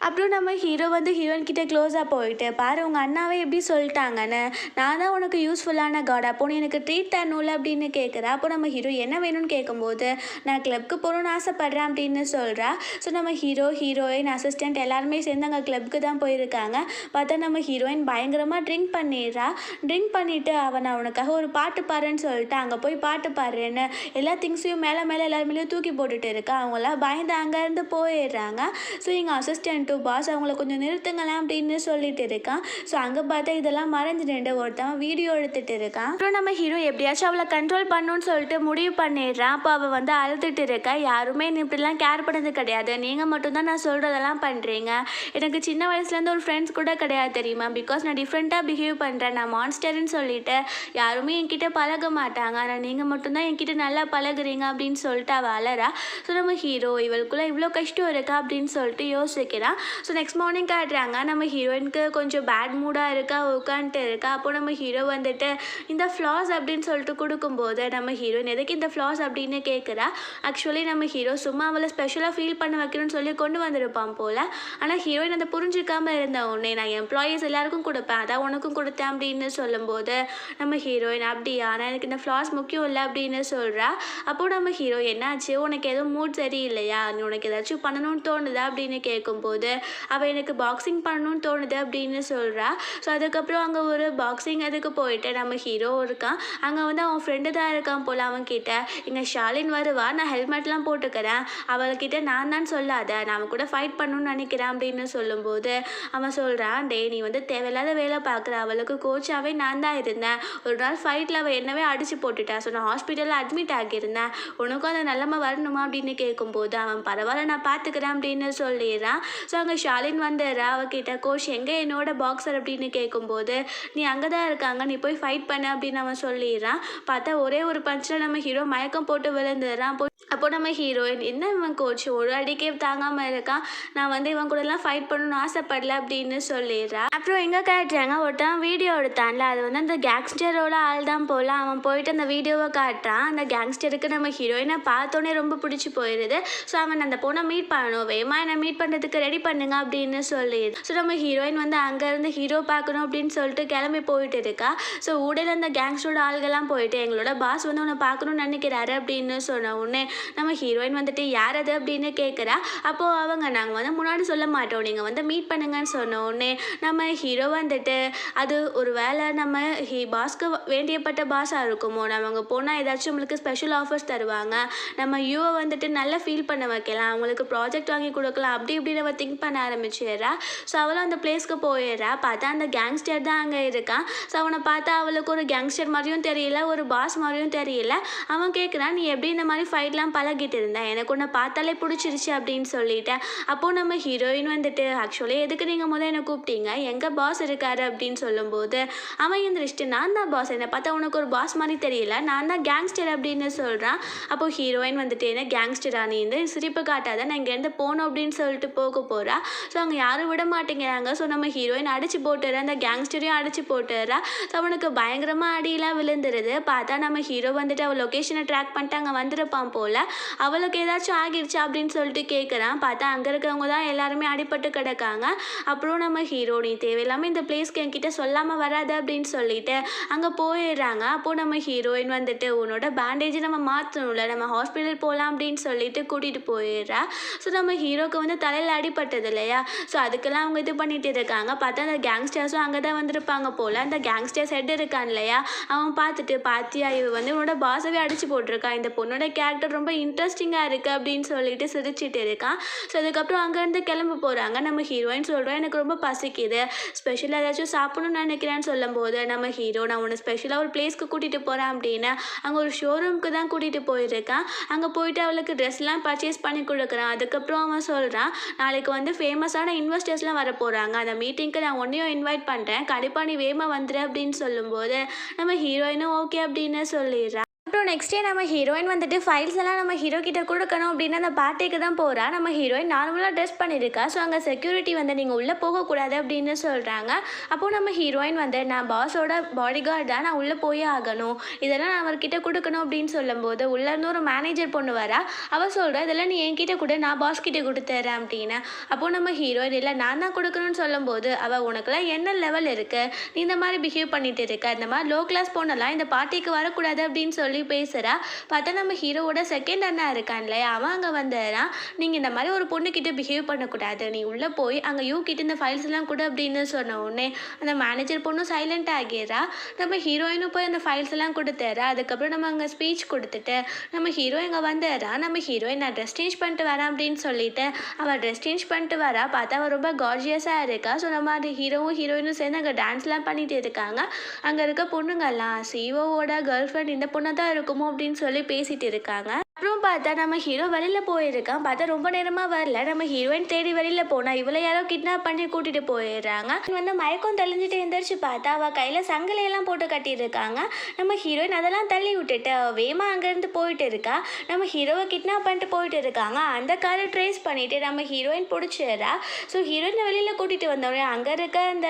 அப்புறம் நம்ம ஹீரோ வந்து ஹீரோயின் கிட்டே க்ளோஸாக போயிட்டு, பாரு உங்கள் அண்ணாவே எப்படி சொல்லிட்டாங்கன்னு, நான் தான் உனக்கு யூஸ்ஃபுல்லான கார்டு, அப்போ நீ எனக்கு ட்ரீட் தரணும்ல அப்படின்னு கேட்குறா. அப்போ நம்ம ஹீரோ என்ன வேணும்னு கேட்கும்போது, நான் கிளப்புக்கு போகணுன்னு ஆசைப்பட்றேன் அப்படின்னு சொல்கிறா. ஸோ நம்ம ஹீரோயின் அசிஸ்டண்ட் எல்லாருமே சேர்ந்து அங்கே கிளப்புக்கு தான் போயிருக்காங்க. பார்த்தா நம்ம ஹீரோயின் பயங்கரமாக ட்ரிங்க் பண்ணிடுறா. ட்ரிங்க் பண்ணிவிட்டு நான் அவனுக்காக ஒரு பாட்டு பாடுறேன்னு சொல்லிட்டு அங்கே போய் பாட்டு பாடுறேன்னு எல்லா திங்ஸையும் மேலே எல்லாருமேலேயும் தூக்கி போட்டுட்டு இருக்கா. அவங்களாம் பயந்து அங்கேருந்து போயிடுறாங்க. ஸோ எங்கள் அசிஸ்டண்ட் பாஸ் அவங்கள கொஞ்சம் நிறுத்துங்களேன் அப்படின்னு சொல்லிட்டு இருக்கான். ஸோ அங்கே பார்த்தா இதெல்லாம் மறைஞ்சிட்டு ஒருத்தவன் வீடியோ எடுத்துட்டு இருக்கான். அப்புறம் நம்ம ஹீரோ எப்படியாச்சும் அவளை கண்ட்ரோல் பண்ணணும்னு சொல்லிட்டு முடிவு பண்ணிடுறான். அப்போ அவள் வந்து அழுதுட்டு இருக்கா. யாருமே இப்படிலாம் கேர் பண்ணது கிடையாது, நீங்கள் மட்டும்தான் நான் சொல்கிறதெல்லாம் பண்ணுறீங்க. எனக்கு சின்ன வயசுலேருந்து ஒரு ஃப்ரெண்ட்ஸ் கூட கிடையாது தெரியுமா, பிகாஸ் நான் டிஃப்ரெண்ட்டாக பிஹேவ் பண்ணுறேன், நான் மான்ஸ்டர்ன்னு சொல்லிட்டு யாருமே என்கிட்ட பழக மாட்டாங்க, ஆனால் நீங்கள் மட்டும்தான் என்கிட்ட நல்லா பழகுறீங்க அப்படின்னு சொல்லிட்டு அவள் அழறா. ஸோ நம்ம ஹீரோ இவளுக்குள்ளே இவ்வளோ கஷ்டம் இருக்கா அப்படின்னு சொல்லிட்டு யோசிக்கிறான். ஸோ நெக்ஸ்ட் மார்னிங் காட்டுறாங்க. நம்ம ஹீரோயினுக்கு கொஞ்சம் பேட் மூடாக இருக்கா, உட்காந்துட்டு இருக்கா. அப்போ நம்ம ஹீரோ வந்துட்டு இந்த ஃப்ளாஸ் அப்படின்னு சொல்லிட்டு கொடுக்கும்போது நம்ம ஹீரோயின் எதுக்கு இந்த ஃப்ளாஸ் அப்படின்னு கேட்குறா. ஆக்சுவலி நம்ம ஹீரோ சும்மா அவளை ஸ்பெஷலாக ஃபீல் பண்ண வைக்கணும்னு சொல்லி கொண்டு வந்திருப்பான் போல். ஆனால் ஹீரோயின் அதை புரிஞ்சிக்காமல் இருந்த உடனே நான் எம்ப்ளாயீஸ் எல்லாருக்கும் கொடுப்பேன், அதான் உனக்கும் கொடுத்தேன் அப்படின்னு சொல்லும்போது நம்ம ஹீரோயின் அப்படியா, ஆனால் எனக்கு இந்த ஃப்ளாஸ் முக்கியம் இல்லை அப்படின்னு சொல்கிறா. அப்போது நம்ம ஹீரோ என்னாச்சு, உனக்கு எதுவும் மூட் சரியில்லையா, நீ உனக்கு ஏதாச்சும் பண்ணணும்னு தோணுதா அப்படின்னு கேட்கும்போது அவள் எனக்கு பாக்ஸிங் பண்ணணும்னு தோணுது அப்படின்னு சொல்கிறா. ஸோ அதுக்கப்புறம் அங்கே ஒரு பாக்ஸிங் அதுக்கு போயிட்டு நம்ம ஹீரோ இருக்கான். அங்கே வந்து அவன் ஃப்ரெண்டு தான் இருக்கான் போல். அவன்கிட்ட இங்கே ஷாலின் வருவா, நான் ஹெல்மெட்லாம் போட்டுக்கிறேன், அவள்கிட்ட நான் தான் சொல்லாத, நான் அவன் கூட ஃபைட் பண்ணணும்னு நினைக்கிறேன் அப்படின்னு சொல்லும்போது அவன் சொல்கிறான், டே நீ வந்து தேவையில்லாத வேலை பார்க்குற, அவளுக்கு கோச்சாகவே நான் தான் இருந்தேன், ஒரு நாள் ஃபைட்டில் அவள் என்னவே அடித்து போட்டுட்டா, ஸோ நான் ஹாஸ்பிட்டலில் அட்மிட் ஆகியிருந்தேன், உனக்கும் அந்த நிலமை வரணுமா அப்படின்னு கேட்கும்போது அவன் பரவாயில்ல நான் பார்த்துக்கிறேன் அப்படின்னு சொல்லிடுறான். ஸோ அங்கே ஷாலின் வந்துடுறா. அவகிட்ட கோச் எங்கே என்னோட பாக்ஸர் அப்படின்னு கேட்கும்போது நீ அங்கே தான் இருக்காங்க, நீ போய் ஃபைட் பண்ண அப்படின்னு அவன் சொல்லிடுறான். பார்த்தா ஒரே ஒரு பஞ்சில் நம்ம ஹீரோ மயக்கம் போட்டு விழுந்துடுறான். அப்போ நம்ம ஹீரோயின் என்ன இவன் கோச் ஒரு அடிக்கே தாங்காமல் இருக்கான், நான் வந்து இவன் கூடலாம் ஃபைட் பண்ணணும்னு ஆசைப்படல அப்படின்னு சொல்லிடுறா. அப்புறம் எங்கே காட்டுறாங்க, ஒருத்தன் வீடியோ எடுத்தான்ல, அது வந்து அந்த கேங்ஸ்டரோட ஆள் தான் போல். அவன் போயிட்டு அந்த வீடியோவை காட்டுறான். அந்த கேங்ஸ்டருக்கு நம்ம ஹீரோயினை பார்த்தோன்னே ரொம்ப பிடிச்சி போயிடுது. ஸோ அவன் அந்த பொண்ணை மீட் பண்ணணும், வேமா என்னை மீட் பண்ணுறதுக்கு ரெடி பண்ணுங்க அப்படின்னு சொல்லிடு. ஸோ நம்ம ஹீரோயின் வந்து அங்கேருந்து ஹீரோ பார்க்கணும் அப்படின்னு சொல்லிட்டு கிளம்பி போயிட்டு இருக்கா. ஸோ ஊடையில் அந்த கேங்ஸ்டரோட ஆள்கள்லாம் போயிட்டு எங்களோட பாஸ் வந்து உன்னை பார்க்கணும்னு நினைக்கிறாரு அப்படின்னு சொன்ன உடனே நம்ம ஹீரோயின் வந்துட்டு யார் அது அப்படின்னு கேட்குறா. அப்போது அவங்க நாங்கள் வந்து முன்னாடி சொல்ல மாட்டோம், நீங்கள் வந்து மீட் பண்ணுங்கன்னு சொன்ன உடனே நம்ம ஹீரோ வந்துட்டு அது ஒரு வேளை நம்ம பாஸ்க்கு வேண்டியப்பட்ட பாஸாக இருக்குமோ, நம்ம அங்கே போனால் ஏதாச்சும் நம்மளுக்கு ஸ்பெஷல் ஆஃபர்ஸ் தருவாங்க, நம்ம யூவை வந்துட்டு நல்லா ஃபீல் பண்ண வைக்கலாம், அவங்களுக்கு ப்ராஜெக்ட் வாங்கி கொடுக்கலாம், அப்படி இப்படி நம்ம திங்க் பண்ண ஆரம்பிச்சிடுறா. ஸோ அவளும் அந்த பிளேஸ்க்கு போயிடுறா. பார்த்தா அந்த கேங்ஸ்டர் தான் அங்கே இருக்கான். ஸோ அவனை பார்த்தா அவளுக்கு ஒரு கேங்ஸ்டர் மாதிரியும் தெரியல, ஒரு பாஸ் மாதிரியும் தெரியல. அவன் கேட்குறான், நீ எப்படி இந்த மாதிரி ஃபைட்லாம் பழகிட்டு இருந்தேன், எனக்கு உன்னை பார்த்தாலே பிடிச்சிருச்சு அப்படின்னு சொல்லிட்டேன். அப்போது நம்ம ஹீரோயின் வந்துட்டு ஆக்சுவலி எதுக்கு நீங்கள் முதல் என்னை கூப்பிட்டீங்க, எங்கள் பாஸ் இருக்காரு அப்படின்னு சொல்லும்போது அவன் எழுந்திரிச்சிட்டு நான் தான் பாஸ், என்னை பார்த்தா உனக்கு ஒரு பாஸ் மாதிரி தெரியல, நான் தான் கேங்ஸ்டர் அப்படின்னு சொல்கிறான். அப்போது ஹீரோயின் வந்துட்டு என்ன கேங்ஸ்டரா, நீ வந்து சிரிப்பு காட்டாத, நான் இங்கேருந்து போகணும் அப்படின்னு சொல்லிட்டு போக போகிறா. ஸோ அவங்க யாரும் விட மாட்டேங்கிறாங்க. ஸோ நம்ம ஹீரோயின் அடித்து போட்டுறா, அந்த கேங்ஸ்டரையும் அடித்து போட்டுறா. ஸோ அவனுக்கு பயங்கரமாக அடியெல்லாம் விழுந்துருது. பார்த்தா நம்ம ஹீரோ வந்துட்டு அவள் லொக்கேஷனை ட்ராக் பண்ணிட்டு அங்கே வந்துருப்பான் போல். போல் அவளுக்கு ஏதாச்சும் ஆகிடுச்சா அப்படின்னு சொல்லிட்டு கேட்குறான். பார்த்தா அங்கே இருக்கிறவங்க தான் எல்லாருமே அடிபட்டு கிடக்காங்க. அப்புறம் நம்ம ஹீரோ நீ தேவையில்லாமல் இந்த பிளேஸ்க்கு என்கிட்ட சொல்லாமல் வராது அப்படின்னு சொல்லிட்டு அங்கே போயிடுறாங்க. அப்போது நம்ம ஹீரோயின் வந்துட்டு உன்னோட பேண்டேஜ் நம்ம மாற்றணும்ல, நம்ம ஹாஸ்பிட்டல் போகலாம் அப்படின்னு சொல்லிட்டு கூட்டிகிட்டு போயிடுறா. ஸோ நம்ம ஹீரோக்கு வந்து தலையில் அடிபட்டது இல்லையா, ஸோ அதுக்கெல்லாம் அவங்க இது பண்ணிட்டு இருக்காங்க. பார்த்தா அந்த கேங்ஸ்டர்ஸும் அங்கே தான் வந்திருப்பாங்க போல். அந்த கேங்ஸ்டர்ஸ் ஹெட் இருக்கான் இல்லையா, அவன் பார்த்துட்டு பாத்தியா இவ வந்து உன்னோட பாஸவே அடிச்சு போட்டிருக்கான், இந்த பொண்ணோட கேரக்டர் ரொம்ப இன்ட்ரெஸ்டிங்காக இருக்குது அப்படின்னு சொல்லிட்டு சிரிச்சிட்டு இருக்கான். ஸோ அதுக்கப்புறம் அங்கேருந்து கிளம்ப போகிறாங்க. நம்ம ஹீரோயின் சொல்கிறோம் எனக்கு ரொம்ப பசிக்குது, ஸ்பெஷலாக ஏதாச்சும் சாப்பிடணும்னு நினைக்கிறேன்னு சொல்லும்போது நம்ம ஹீரோ நான் உன்னை ஸ்பெஷலாக ஒரு பிளேஸ்க்கு கூட்டிகிட்டு போகிறேன் அப்படின்னு அங்கே ஒரு ஷோரூம்க்கு தான் கூட்டிகிட்டு போயிருக்கான். அங்கே போயிட்டு அவளுக்கு ட்ரெஸ்லாம் பர்ச்சேஸ் பண்ணி கொடுக்குறான். அதுக்கப்புறம் அவன் சொல்கிறான் நாளைக்கு வந்து ஃபேமஸான இன்வெஸ்டர்ஸ்லாம் வர போகிறாங்க, அந்த மீட்டிங்க்கு நான் உன்னையும் இன்வைட் பண்ணுறேன், கண்டிப்பாக நீ வேகமாக வந்துடு அப்படின்னு சொல்லும்போது நம்ம ஹீரோயினும் ஓகே அப்படின்னு சொல்லிடுறான். அப்புறம் நெக்ஸ்ட் டே நம்ம ஹீரோயின் வந்துட்டு ஃபைல்ஸ் எல்லாம் நம்ம ஹீரோ கிட்ட கொடுக்கணும் அப்படின்னு அந்த பார்ட்டிக்கு தான் போகிறா. நம்ம ஹீரோயின் நார்மலாக ட்ரெஸ் பண்ணியிருக்கா. ஸோ அங்கே செக்யூரிட்டி வந்து நீங்கள் உள்ளே போகக்கூடாது அப்படின்னு சொல்கிறாங்க. அப்போது நம்ம ஹீரோயின் வந்து நான் பாஸோட பாடி கார்டு தான், நான் உள்ளே போயே ஆகணும், இதெல்லாம் நான் அவர்கிட்ட கொடுக்கணும் அப்படின்னு சொல்லும்போது உள்ளேருந்து ஒரு மேனேஜர் பொண்ணு வரா. அவள் சொல்கிறா இதெல்லாம் நீ என்கிட்ட கொடு, நான் பாஸ் கிட்டே கொடுத்துறேன் அப்படின்னு. அப்போது நம்ம ஹீரோயின் இல்லை நான் தான் கொடுக்கணும்னு சொல்லும்போது அவள் உனக்குலாம் என்ன லெவல் இருக்குது, நீ இந்த மாதிரி பிஹேவ் பண்ணிட்டு இருக்க, இந்த மாதிரி லோ கிளாஸ் பொண்ணெல்லாம் இந்த பார்ட்டிக்கு வரக்கூடாது அப்படின்னு சொல்லி பேசுகிறா. பார்த்தா நம்ம ஹீரோவோட செகண்ட் அண்ணா இருக்கான்ல அவன் அங்கே வந்துடுறான். நீங்கள் இந்த மாதிரி ஒரு பொண்ணுக்கிட்ட பிஹேவ் பண்ணக்கூடாது, நீ உள்ளே போய் அங்கே யூ கிட்ட இந்த ஃபைல்ஸ் எல்லாம் கூட அப்படின்னு சொன்ன உடனே அந்த மேனேஜர் பொண்ணும் சைலண்ட் ஆகிடுறா. நம்ம ஹீரோயினும் போய் அந்த ஃபைல்ஸ் எல்லாம் கொடுத்துறா. அதுக்கப்புறம் நம்ம அங்கே ஸ்பீச் கொடுத்துட்டு நம்ம ஹீரோ இங்கே வந்துடுறா. நம்ம ஹீரோயின் நான் ட்ரெஸ் சேஞ்ச் பண்ணிட்டு வரேன் அப்படின்னு சொல்லிட்டு அவள் ட்ரெஸ் சேஞ்ச் பண்ணிட்டு வரா. பார்த்தா அவள் ரொம்ப கார்ஜியஸாக இருக்கா. ஸோ நம்ம அது ஹீரோவும் ஹீரோயினும் சேர்ந்து அங்கே டான்ஸ்லாம் பண்ணிட்டு இருக்காங்க. அங்கே இருக்க பொண்ணுங்கள்லாம் சிஓவோட கேர்ள் ஃப்ரெண்ட் இந்த பொண்ணை தான் இருக்குமோ அப்படின்னு சொல்லி பேசிட்டு இருக்காங்க. அப்புறம் பார்த்தா நம்ம ஹீரோ வெளியில் போயிருக்கான். பார்த்தா ரொம்ப நேரமாக வரல. நம்ம ஹீரோயின் தேடி வெளியில் போனால் இவளை யாரோ கிட்னாப் பண்ணி கூட்டிகிட்டு போயிடுறாங்க. வந்து மயக்கம் தெளிஞ்சிட்டு எழுந்திரிச்சு பார்த்தா அவள் கையில் சங்கிலியெல்லாம் போட்டு கட்டியிருக்காங்க. நம்ம ஹீரோயின் அதெல்லாம் தள்ளி விட்டுட்டு வேமா அங்கேருந்து போயிட்டு இருக்கா. நம்ம ஹீரோவை கிட்னாப் பண்ணிட்டு போயிட்டு இருக்காங்க. அந்த காரை ட்ரேஸ் பண்ணிவிட்டு நம்ம ஹீரோயின் பிடிச்சிடுறா. ஸோ ஹீரோயினை வெளியில் கூட்டிகிட்டு வந்தோடனே அங்கே இருக்க அந்த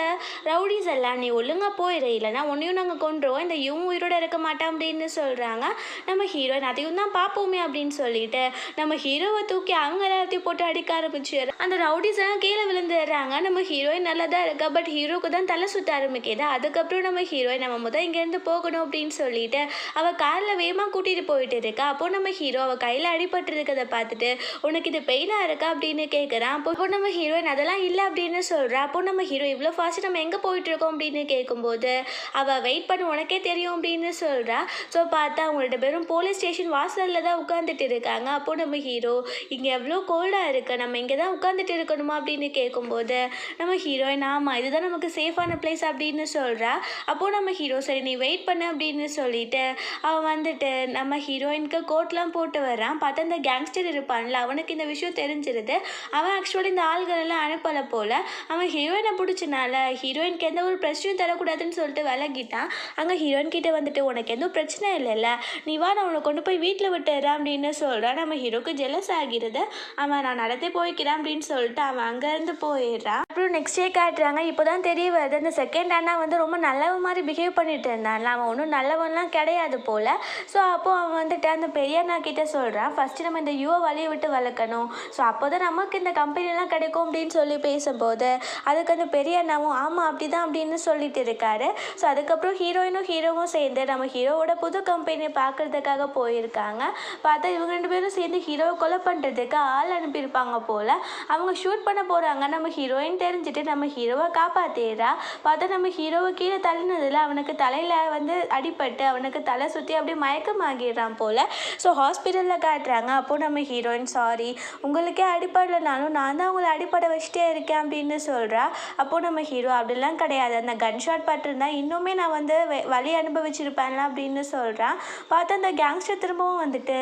ரவுடிஸ் எல்லாம் நீ ஒழுங்காக போயிடு, இல்லைனா உன்னையும் நாங்கள் கொண்டுருவோம், இந்த இவங்க உயிரோட இருக்க மாட்டோம் அப்படின்னு சொல்கிறாங்க. நம்ம ஹீரோயின் அதையும் தான் பார்ப்போமே அப்படின்னு சொல்லிட்டு நம்ம ஹீரோவை தூக்கி அவங்க எல்லாத்தையும் போட்டு அடிக்க ஆரம்பிச்சிடுற. அந்த ரவுடிஸ் எல்லாம் கீழே விழுந்துடுறாங்க. நம்ம ஹீரோயின் நல்லா தான் இருக்கா, பட் ஹீரோக்கு தான் தலை சுத்த ஆரம்பிக்குது. அதுக்கப்புறம் நம்ம ஹீரோயின் நம்ம முதல் இங்கேருந்து போகணும் அப்படின்னு சொல்லிட்டு அவள் காரில் வேகமாக கூட்டிகிட்டு போயிட்டு இருக்கா. அப்போ நம்ம ஹீரோ அவள் கையில் அடிபட்டு இருக்கிறத பார்த்துட்டு உனக்கு இது பெயினாக இருக்கா அப்படின்னு கேட்குறான். அப்போ நம்ம ஹீரோயின் அதெல்லாம் இல்லை அப்படின்னு சொல்கிறா. அப்போ நம்ம ஹீரோ இவ்வளோ ஃபாஸ்ட் நம்ம எங்கே போயிட்டு இருக்கோம் அப்படின்னு கேட்கும்போது அவள் வெயிட் பண்ண உனக்கே தெரியும் அப்படின்னு சொல்கிறா. ஸோ பார்த்தா அவங்க 2 பேரும் போலீஸ் ஸ்டேஷன் வாசலில் தான் உட்காந்துட்டு இருக்காங்க. அப்போ நம்ம ஹீரோ இங்கே எவ்வளோ கோல்டாக இருக்கு, நம்ம இங்கே தான் உட்காந்துட்டு இருக்கணுமா அப்படின்னு கேட்கும்போது நம்ம ஹீரோயின் ஆமாம் இதுதான் நமக்கு சேஃபான பிளேஸ் அப்படின்னு சொல்கிறா. அப்போது நம்ம ஹீரோ சரி நீ வெயிட் பண்ண அப்படின்னு சொல்லிட்டு அவன் வந்துட்டு நம்ம ஹீரோயினுக்கு கோட்லாம் போட்டு வரான். பார்த்தா இந்த கேங்ஸ்டர் இருப்பான்ல அவனுக்கு இந்த விஷயம் தெரிஞ்சிருது. அவன் ஆக்சுவலி இந்த ஆள்களெல்லாம் அனுப்பலை போல். அவன் ஹீரோயினை பிடிச்சனால ஹீரோயினுக்கு எந்த ஒரு பிரச்சனையும் தரக்கூடாதுன்னு சொல்லிட்டு விலகிட்டான். அங்கே ஹீரோயின் கிட்டே வந்துட்டு உனக்கு எதுவும் பிரச்சனை இல்லைல்ல, நீ வா நான் உன்னை கொண்டு போய் வீட்டில் விட்டுறேன் அப்படின்னு சொல்கிறான். நம்ம ஹீரோக்கு ஜெலஸ் ஆகிறது. அவன் நான் நடத்தி போய்க்கிறேன் அப்படின்னு சொல்லிட்டு அவன் அங்கேருந்து போயிடுறான். அப்புறம் நெக்ஸ்ட் டே காட்டுறாங்க. இப்போ தான் தெரிய வருது அந்த செகண்ட் அண்ணா வந்து ரொம்ப நல்லவன் மாதிரி பிஹேவ் பண்ணிட்டு இருந்தான், அவன் ஒன்றும் நல்லவன்லாம் கிடையாது போல். ஸோ அப்போது அவன் வந்துட்டு அந்த பெரிய அண்ணா கிட்டே சொல்கிறான் ஃபஸ்ட்டு நம்ம இந்த யூவை வழியை விட்டு வளர்க்கணும், ஸோ அப்போ தான் நமக்கு இந்த கம்பெனிலாம் கிடைக்கும் அப்படின்னு சொல்லி பேசும்போது அதுக்கு அந்த பெரிய அண்ணாவும் ஆமாம் அப்படி தான் அப்படின்னு சொல்லிட்டு இருக்காரு. ஸோ அதுக்கப்புறம் ஹீரோவும் சேர்ந்து நம்ம ஹீரோவோட புது கம்பெனியை பார்க்குறதுக்காக போயிருக்காங்க. பார்த்தா இவங்க 2 பேரும் சேர்ந்து ஹீரோவை கொலை பண்ணுறதுக்கு ஆள் அனுப்பியிருப்பாங்க போல். அவங்க ஷூட் பண்ண போகிறாங்க. நம்ம ஹீரோயின் தெரிஞ்சுட்டு நம்ம ஹீரோவை காப்பாற்றிடுறா. பார்த்தா நம்ம ஹீரோவை கீழே தள்ளினதில் அவனுக்கு தலையில் வந்து அடிபட்டு அவனுக்கு தலை சுற்றி அப்படியே மயக்கமாகிடுறான் போல். ஸோ ஹாஸ்பிட்டலில் காட்டுறாங்க. அப்போது நம்ம ஹீரோயின் சாரி உங்களுக்கே அடிப்படலைனாலும் நான் தான் உங்களை அடிப்பட வச்சுட்டே இருக்கேன் அப்படின்னு சொல்கிறா. அப்போது நம்ம ஹீரோ அப்படிலாம் கிடையாது, அந்த கன் ஷாட் பட்டிருந்தா இன்னுமே நான் வந்து வலி அனுபவிச்சிருப்பேன்ல அப்படின்னு சொல்கிறான். பார்த்தா அந்த கேங்ஸ்டர் திரும்பவும் வந்துட்டு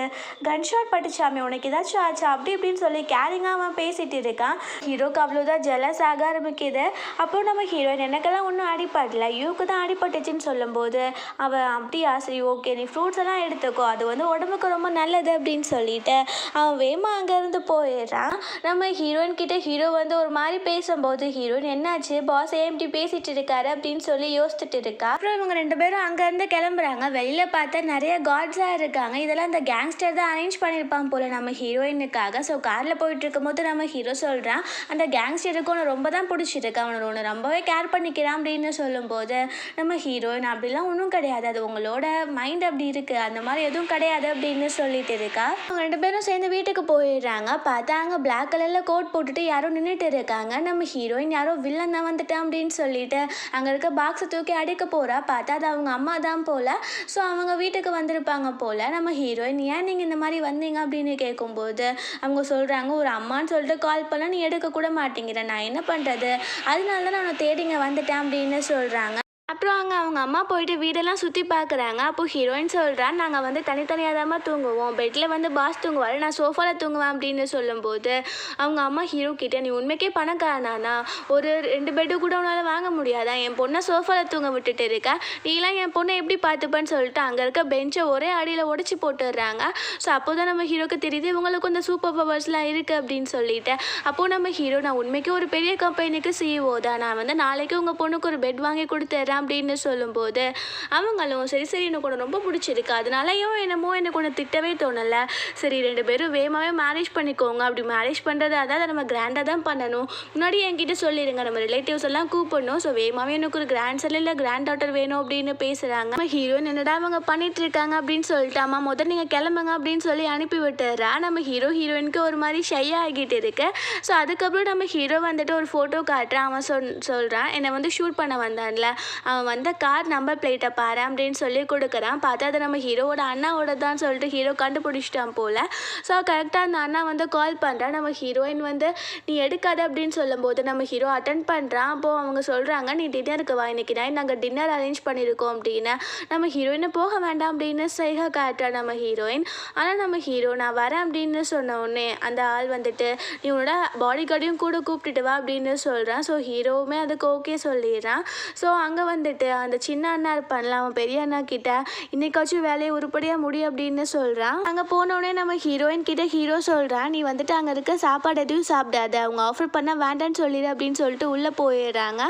கன் ஷாட் பட்டுச்சாமே உனக்கு ஏதாச்சும் ஆச்சா அப்படி இப்படின்னு சொல்லி கேரிங்காக அவன் பேசிகிட்டு இருக்கான். ஹீரோக்கு அவ்வளோதான் ஜெலஸ் ஆக ஆரம்பிக்குது. அப்போ நம்ம ஹீரோயின் எனக்கெல்லாம் ஒன்றும் அடிப்படல, யூக்கு தான் அடிபட்டுச்சுன்னு சொல்லும்போது அவன் அப்படியா சரி ஓகே நீ ஃப்ரூட்ஸ் எல்லாம் எடுத்துக்கோ, அது வந்து உடம்புக்கு ரொம்ப நல்லது அப்படின்னு சொல்லிட்டு அவன் வேமா அங்கேருந்து போயிடுறான். நம்ம ஹீரோயின் கிட்ட ஹீரோ வந்து ஒரு மாதிரி பேசும்போது ஹீரோயின் என்னாச்சு பாஸ் ஏம்டி பேசிகிட்டு இருக்காரு அப்படின்னு சொல்லி யோசிச்சுட்டு இருக்கா. அப்புறம் இவங்க 2 பேரும் அங்கேருந்து கிளம்புறாங்க. வெளியில் பார்த்தா நிறைய காட்ஸாக இருக்காங்க. இதெல்லாம் இந்த கேங்ஸ்டர் கேங்ஸ்டர் தான் அரேஞ்ச் பண்ணியிருப்பான் போல் நம்ம ஹீரோயினுக்காக. ஸோ காரில் போயிட்டு இருக்கும்போது நம்ம ஹீரோ சொல்கிறான், அந்த கேங்ஸ்டருக்கு உன்னை ரொம்ப தான் பிடிச்சிருக்கு, அவனை ஒன்று ரொம்பவே கேர் பண்ணிக்கிறான் அப்படின்னு சொல்லும்போது நம்ம ஹீரோயின் அப்படிலாம் ஒன்றும் கிடையாது, அது உங்களோட மைண்ட் அப்படி இருக்குது, அந்த மாதிரி எதுவும் கிடையாது அப்படின்னு சொல்லிட்டு இருக்கா. அவங்க 2 பேரும் சேர்ந்து வீட்டுக்கு போயிடுறாங்க. பார்த்தா அங்கே பிளாக் கலரில் கோட் போட்டுட்டு யாரோ நின்றுட்டு இருக்காங்க. நம்ம ஹீரோயின் யாரோ வில்லன் தான் வந்துட்டான் அப்படின்னு சொல்லிட்டு அங்கே இருக்க பாக்ஸை தூக்கி அடிக்க போகிறா. பார்த்தா அது அவங்க அம்மா தான் போல். ஸோ அவங்க வீட்டுக்கு வந்திருப்பாங்க போல். நம்ம ஹீரோயின் ஏன் நீங்கள் இந்த மாதிரி வந்தீங்க அப்படின்னு கேட்கும்போது அவங்க சொல்கிறாங்க, ஒரு அம்மான்னு சொல்லிட்டு கால் பண்ணால் நீ எடுக்க கூட மாட்டேங்கிறேன், நான் என்ன பண்ணுறது, அதனால தான் நான் உன்னை தேடிங்க வந்துட்டேன் அப்படின்னு சொல்கிறாங்க. அப்புறம் அவங்க அம்மா போயிட்டு வீடெல்லாம் சுற்றி பார்க்குறாங்க. அப்போது ஹீரோயின் சொல்கிறா, நாங்கள் வந்து தனித்தனியாக தான் தூங்குவோம், பெட்டில் வந்து பாஸ் தூங்குவாள், நான் சோஃபாவில் தூங்குவேன் அப்படின்னு சொல்லும்போது அவங்க அம்மா ஹீரோ கிட்டே, நீ உண்மைக்கே பணக்காரனானா, ஒரு 2 பெட்டு கூட உன்னால் வாங்க முடியாதா, என் பொண்ணை சோஃபாவில் தூங்க விட்டுட்டு இருக்க, நீலாம் என் பொண்ணை எப்படி பார்த்துப்பேன்னு சொல்லிட்டு அங்கே இருக்க பெஞ்சை ஒரே அடியில் உடச்சி போட்டுடுறாங்க. ஸோ அப்போ தான் நம்ம ஹீரோக்கு தெரியுது இவங்களுக்கு இந்த சூப்பர் பவர்ஸ்லாம் இருக்குது அப்படின்னு சொல்லிட்டு. அப்போது நம்ம ஹீரோ, நான் உண்மைக்கு ஒரு பெரிய கம்பெனிக்கு CEO தான், நான் வந்து நாளைக்கு உங்கள் பொண்ணுக்கு ஒரு பெட் வாங்கி கொடுத்துட்றேன் அப்படின்னு சொல்லும்போது அவங்களும் சரி சரி எனக்கு ஒன்று ரொம்ப பிடிச்சிருக்கு, அதனாலயும் என்னமோ எனக்கு ஒன்று திட்டவே தோணலை, சரி 2 பேரும் வேகமாகவே மேரேஜ் பண்ணிக்கோங்க, அப்படி மேரேஜ் பண்ணுறது அதாவது நம்ம கிராண்டாக தான் பண்ணணும், முன்னாடி என்கிட்ட சொல்லிடுங்க, நம்ம ரிலேட்டிவ்ஸ் எல்லாம் கூப்பிடணும், ஸோ வேகமாகவே எனக்கு ஒரு கிராண்ட் சன் இல்லை கிராண்ட் டாட்டர் வேணும் அப்படின்னு பேசுகிறாங்க. நம்ம ஹீரோயின் என்னடா அவங்க பண்ணிட்டு இருக்காங்க அப்படின்னு சொல்லிட்டு அம்மா முதல்ல நீங்கள் கிளம்புங்க அப்படின்னு சொல்லி அனுப்பி விட்டுறா. நம்ம ஹீரோயினுக்கு ஒரு மாதிரி ஷையாக ஆகிட்டு இருக்கு. ஸோ அதுக்கப்புறம் நம்ம ஹீரோ வந்துட்டு ஒரு ஃபோட்டோ காட்டுறான். அவன் சொல்கிறான், என்னை வந்து ஷூட் பண்ண வந்தான்ல, அவன் வந்த கார் நம்பர் பிளேட்டை பாரு அப்படின்னு சொல்லி கொடுக்குறான். பார்த்தா அது நம்ம ஹீரோவோட அண்ணாவோட தான் சொல்லிட்டு ஹீரோ கண்டுபிடிச்சிட்டான் போல். ஸோ கரெக்டாக அந்த அண்ணா வந்து கால் பண்ணுறான். நம்ம ஹீரோயின் வந்து நீ எடுக்காத அப்படின்னு சொல்லும்போது நம்ம ஹீரோ அட்டன் பண்ணுறான். அப்போது அவங்க சொல்கிறாங்க, நீ டின்னருக்கு வா, இன்னைக்கு நைட் நாங்கள் டின்னர் அரேஞ்ச் பண்ணியிருக்கோம் அப்படின்னு. நம்ம ஹீரோயினை போக வேண்டாம் அப்படின்னு சைகா காட்டுறா நம்ம ஹீரோயின். ஆனால் நம்ம ஹீரோ நான் வரேன் அப்படின்னு சொன்ன உடனே அந்த ஆள் வந்துட்டு நீ உன்னோட பாடி கார்டையும் கூட கூப்பிட்டுட்டு வா அப்படின்னு சொல்கிறான். ஸோ ஹீரோவுமே அதுக்கு ஓகே சொல்லிடுறான். ஸோ அங்கே வந்துட்டு அந்த சின்ன அண்ணா இருப்பான்ல, அவன் பெரிய அண்ணா கிட்ட இன்னைக்காச்சும் வேலையை உருப்படியாக முடியும் அப்படின்னு சொல்கிறான். அங்கே போனோடனே நம்ம ஹீரோயின் கிட்ட ஹீரோ சொல்கிறான், நீ வந்துட்டு அங்கே இருக்க சாப்பாடு எதுவும் சாப்பிடாத, அவங்க ஆஃபர் பண்ணால் வேண்டான்னு சொல்லிடு அப்படின்னு சொல்லிட்டு உள்ளே போயிடுறாங்க.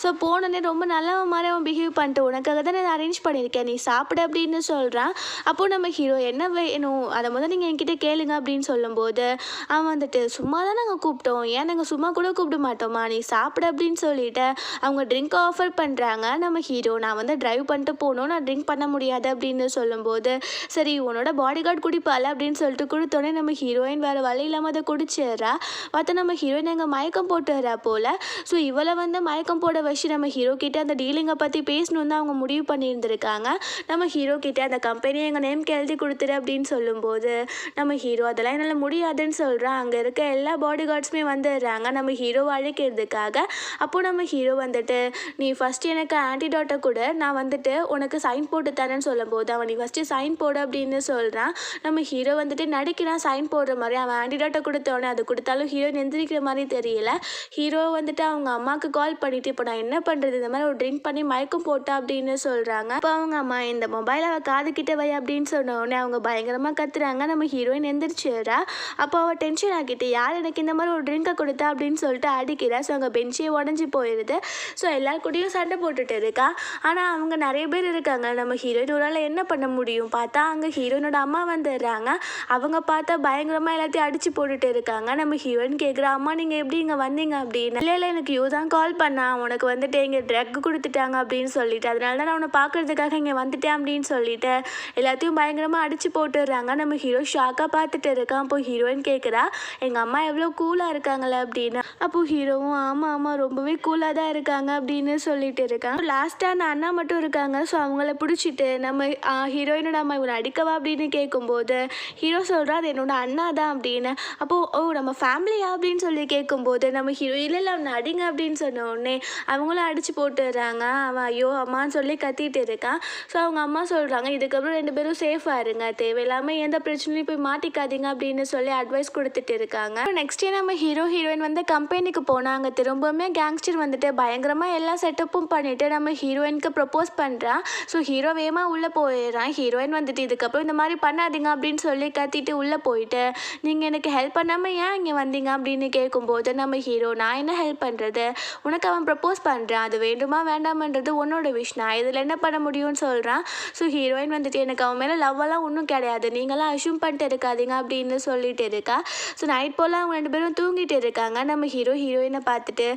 ஸோ போனோடனே ரொம்ப நல்லவன் மாதிரி அவன் பிஹேவ் பண்ணிட்டு, உனக்காக தான் நான் அரேஞ்ச் பண்ணியிருக்கேன், நீ சாப்பிடு அப்படின்னு சொல்கிறான். அப்போது நம்ம ஹீரோ என்ன வேணும் அதை முதல் நீங்கள் என்கிட்ட கேளுங்க அப்படின்னு சொல்லும்போது அவன் வந்துட்டு சும்மா தான் நாங்கள் கூப்பிட்டோம், ஏன் நாங்கள் சும்மா கூட கூப்பிட மாட்டோமா, நீ சாப்பிடு அப்படின்னு சொல்லிட்டு அவங்க ட்ரிங்க் ஆஃபர் பண்ணுறாங்க. நம்ம ஹீரோ நான் வந்து டிரைவ் பண்ணிட்டு போகணும், நான் ட்ரிங்க் பண்ண முடியாது அப்படின்னு சொல்லும்போது சரி உன்னோட பாடி கார்டு குடிப்பால அப்படின்னு சொல்லிட்டு கொடுத்தோன்னே நம்ம ஹீரோயின் வேறு வழி இல்லாமல் அதை குடிச்சிடுறா. பார்த்தா நம்ம ஹீரோயின் அங்கே மயக்கம் போட்டுறா போல். ஸோ இவளை வந்து மயக்கம் போட வச்சு நம்ம ஹீரோ கிட்டே அந்த டீலிங்கை பற்றி பேசணுன்னு தான் அவங்க முடிவு பண்ணியிருந்திருக்காங்க. நம்ம ஹீரோ கிட்டே அந்த கம்பெனியை எங்கள் நேம்க்கு எழுதி கொடுத்துரு அப்படின்னு சொல்லும்போது நம்ம ஹீரோ அதெல்லாம் என்னால் முடியாதுன்னு சொல்கிறான். அங்கே இருக்க எல்லா பாடி கார்ட்ஸுமே வந்துடுறாங்க நம்ம ஹீரோவை அழைக்கிறதுக்காக. அப்போது நம்ம ஹீரோ வந்துட்டு நீ ஃபஸ்ட்டு எனக்கு ஆன்டிடாட்டை கூட நான் வந்துட்டு உனக்கு சைன் போட்டு தரேன்னு சொல்லும்போது அவன் நீ ஃபஸ்ட்டு சைன் போடு அப்படின்னு சொல்கிறான். நம்ம ஹீரோ வந்துட்டு நடிக்கிறான் சைன் போடுற மாதிரி. அவன் ஆன்டிடாட்டை கொடுத்தோடனே அது கொடுத்தாலும் ஹீரோ எந்திரிக்கிற மாதிரி தெரியல. ஹீரோ வந்துட்டு அவங்க அம்மாவுக்கு கால் பண்ணிவிட்டு இப்போ நான் என்ன பண்ணுறது, இந்த மாதிரி ஒரு ட்ரிங்க் பண்ணி மயக்கம் போட்டா அப்படின்னு சொல்கிறாங்க. இப்போ அவங்க அம்மா இந்த மொபைல் அவள் காதுகிட்ட வை அப்படின்னு சொன்ன உடனே அவங்க பயங்கரமாக கத்துறாங்க. நம்ம ஹீரோயின் எந்திரிச்சிடுறா. அப்போ அவள் டென்ஷன் ஆகிட்டு யார் எனக்கு இந்த மாதிரி ஒரு ட்ரிங்கை கொடுத்தா அப்படின்னு சொல்லிட்டு அடிக்கிறா. ஸோ அங்கே பெஞ்சே உடஞ்சி போயிடுது. ஸோ எல்லாருக்கூடையும் சண்டை போட்டுட்டு இருக்கா. ஆனால் அவங்க நிறைய பேர் இருக்காங்க. நம்ம ஹீரோயின் ஒரு ஆள் என்ன பண்ண முடியும். பார்த்தா அங்கே ஹீரோயினோட அம்மா வந்துடுறாங்க. அவங்க பார்த்தா பயங்கரமாக எல்லாத்தையும் அடித்து போட்டுட்டு இருக்காங்க. நம்ம ஹீரோயின் கேட்குறா, அம்மா நீங்கள் எப்படி இங்கே வந்தீங்க அப்படின்னு. இல்லை எனக்கு யூ தான் கால் பண்ணான், உனக்கு வந்துட்டு இங்கே ட்ரக் கொடுத்துட்டாங்க அப்படின்னு சொல்லிட்டு, அதனால தான் நான் உன்னை பார்க்கறதுக்காக இங்கே வந்துட்டேன் அப்படின்னு சொல்லிட்டு எல்லாத்தையும் பயங்கரமாக அடித்து போட்டுடுறாங்க. நம்ம ஹீரோ ஷாக்காக பார்த்துட்டு இருக்கான். அப்போ ஹீரோயின் கேட்குறா, எங்கள் அம்மா எவ்வளோ கூலாக இருக்காங்களே அப்படின்னு. அப்போது ஹீரோவும் ஆமாம் ரொம்பவே கூலாக தான் இருக்காங்க அப்படின்னு சொல்லிட்டு இருக்கான். லாஸ்ட்டாக அந்த அண்ணா மட்டும் இருக்காங்க. ஸோ அவங்கள பிடிச்சிட்டு நம்ம ஹீரோயினோட அம்மா இவனை அடிக்கவா அப்படின்னு கேட்கும்போது ஹீரோ சொல்கிறா அது என்னோட அண்ணா தான் அப்படின்னு. அப்போது நம்ம ஃபேமிலியா அப்படின்னு சொல்லி கேட்கும்போது நம்ம ஹீரோ இல்லை அவனை அடிங்க அப்படின்னு சொன்ன உடனே அவங்களும் அடித்து போட்டுடுறாங்க. அவன் ஐயோ அம்மான்னு சொல்லி கத்திட்டு இருக்கான். ஸோ அவங்க அம்மா சொல்கிறாங்க இதுக்கப்புறம் 2 பேரும் சேஃபாக இருங்க, தேவையில்லாமல் எந்த பிரச்சனையும் போய் மாட்டிக்காதீங்க அப்படின்னு சொல்லி அட்வைஸ் கொடுத்துட்டு இருக்காங்க. நெக்ஸ்ட் நம்ம ஹீரோயின் வந்து கம்பெனிக்கு போனாங்க. திரும்பவுமே கேங்ஸ்டர் வந்துட்டு பயங்கரமாக எல்லா செட்டப்பும் பண்ணிவிட்டு நம்ம ஹீரோயினுக்கு ப்ரப்போஸ் பண்ணுறான். ஸோ ஹீரோ வேகமாக உள்ளே போயிடுறான். ஹீரோயின் வந்துட்டு இதுக்கப்புறம் இந்த மாதிரி பண்ணாதீங்க அப்படின்னு சொல்லி கத்திட்டு உள்ளே போயிட்டு, நீங்கள் எனக்கு ஹெல்ப் பண்ணாமல் ஏன் இங்கே வந்தீங்க அப்படின்னு கேட்கும்போது நம்ம ஹீரோ, நான் என்ன ஹெல்ப் பண்ணுறது, உனக்கு அவன் ப்ரப்போஸ் பண்ணுறான், அது வேண்டுமா வேண்டாமன்றது உன்னோட விஷ், நான் இதில் என்ன பண்ண முடியும்னு சொல்கிறான். ஸோ ஹீரோயின் வந்துட்டு எனக்கு அவன் மேலே லவ்வெல்லாம் ஒன்றும் கிடையாது, நீங்களாம் அஷ்யூம் பண்ணிட்டு இருக்காதீங்க அப்படின்னு சொல்லிட்டு இருக்கா. ஸோ நைட் போல் அவங்க 2 பேரும் தூங்கிட்டு இருக்காங்க. நம்ம ஹீரோயினை பார்த்துட்டு,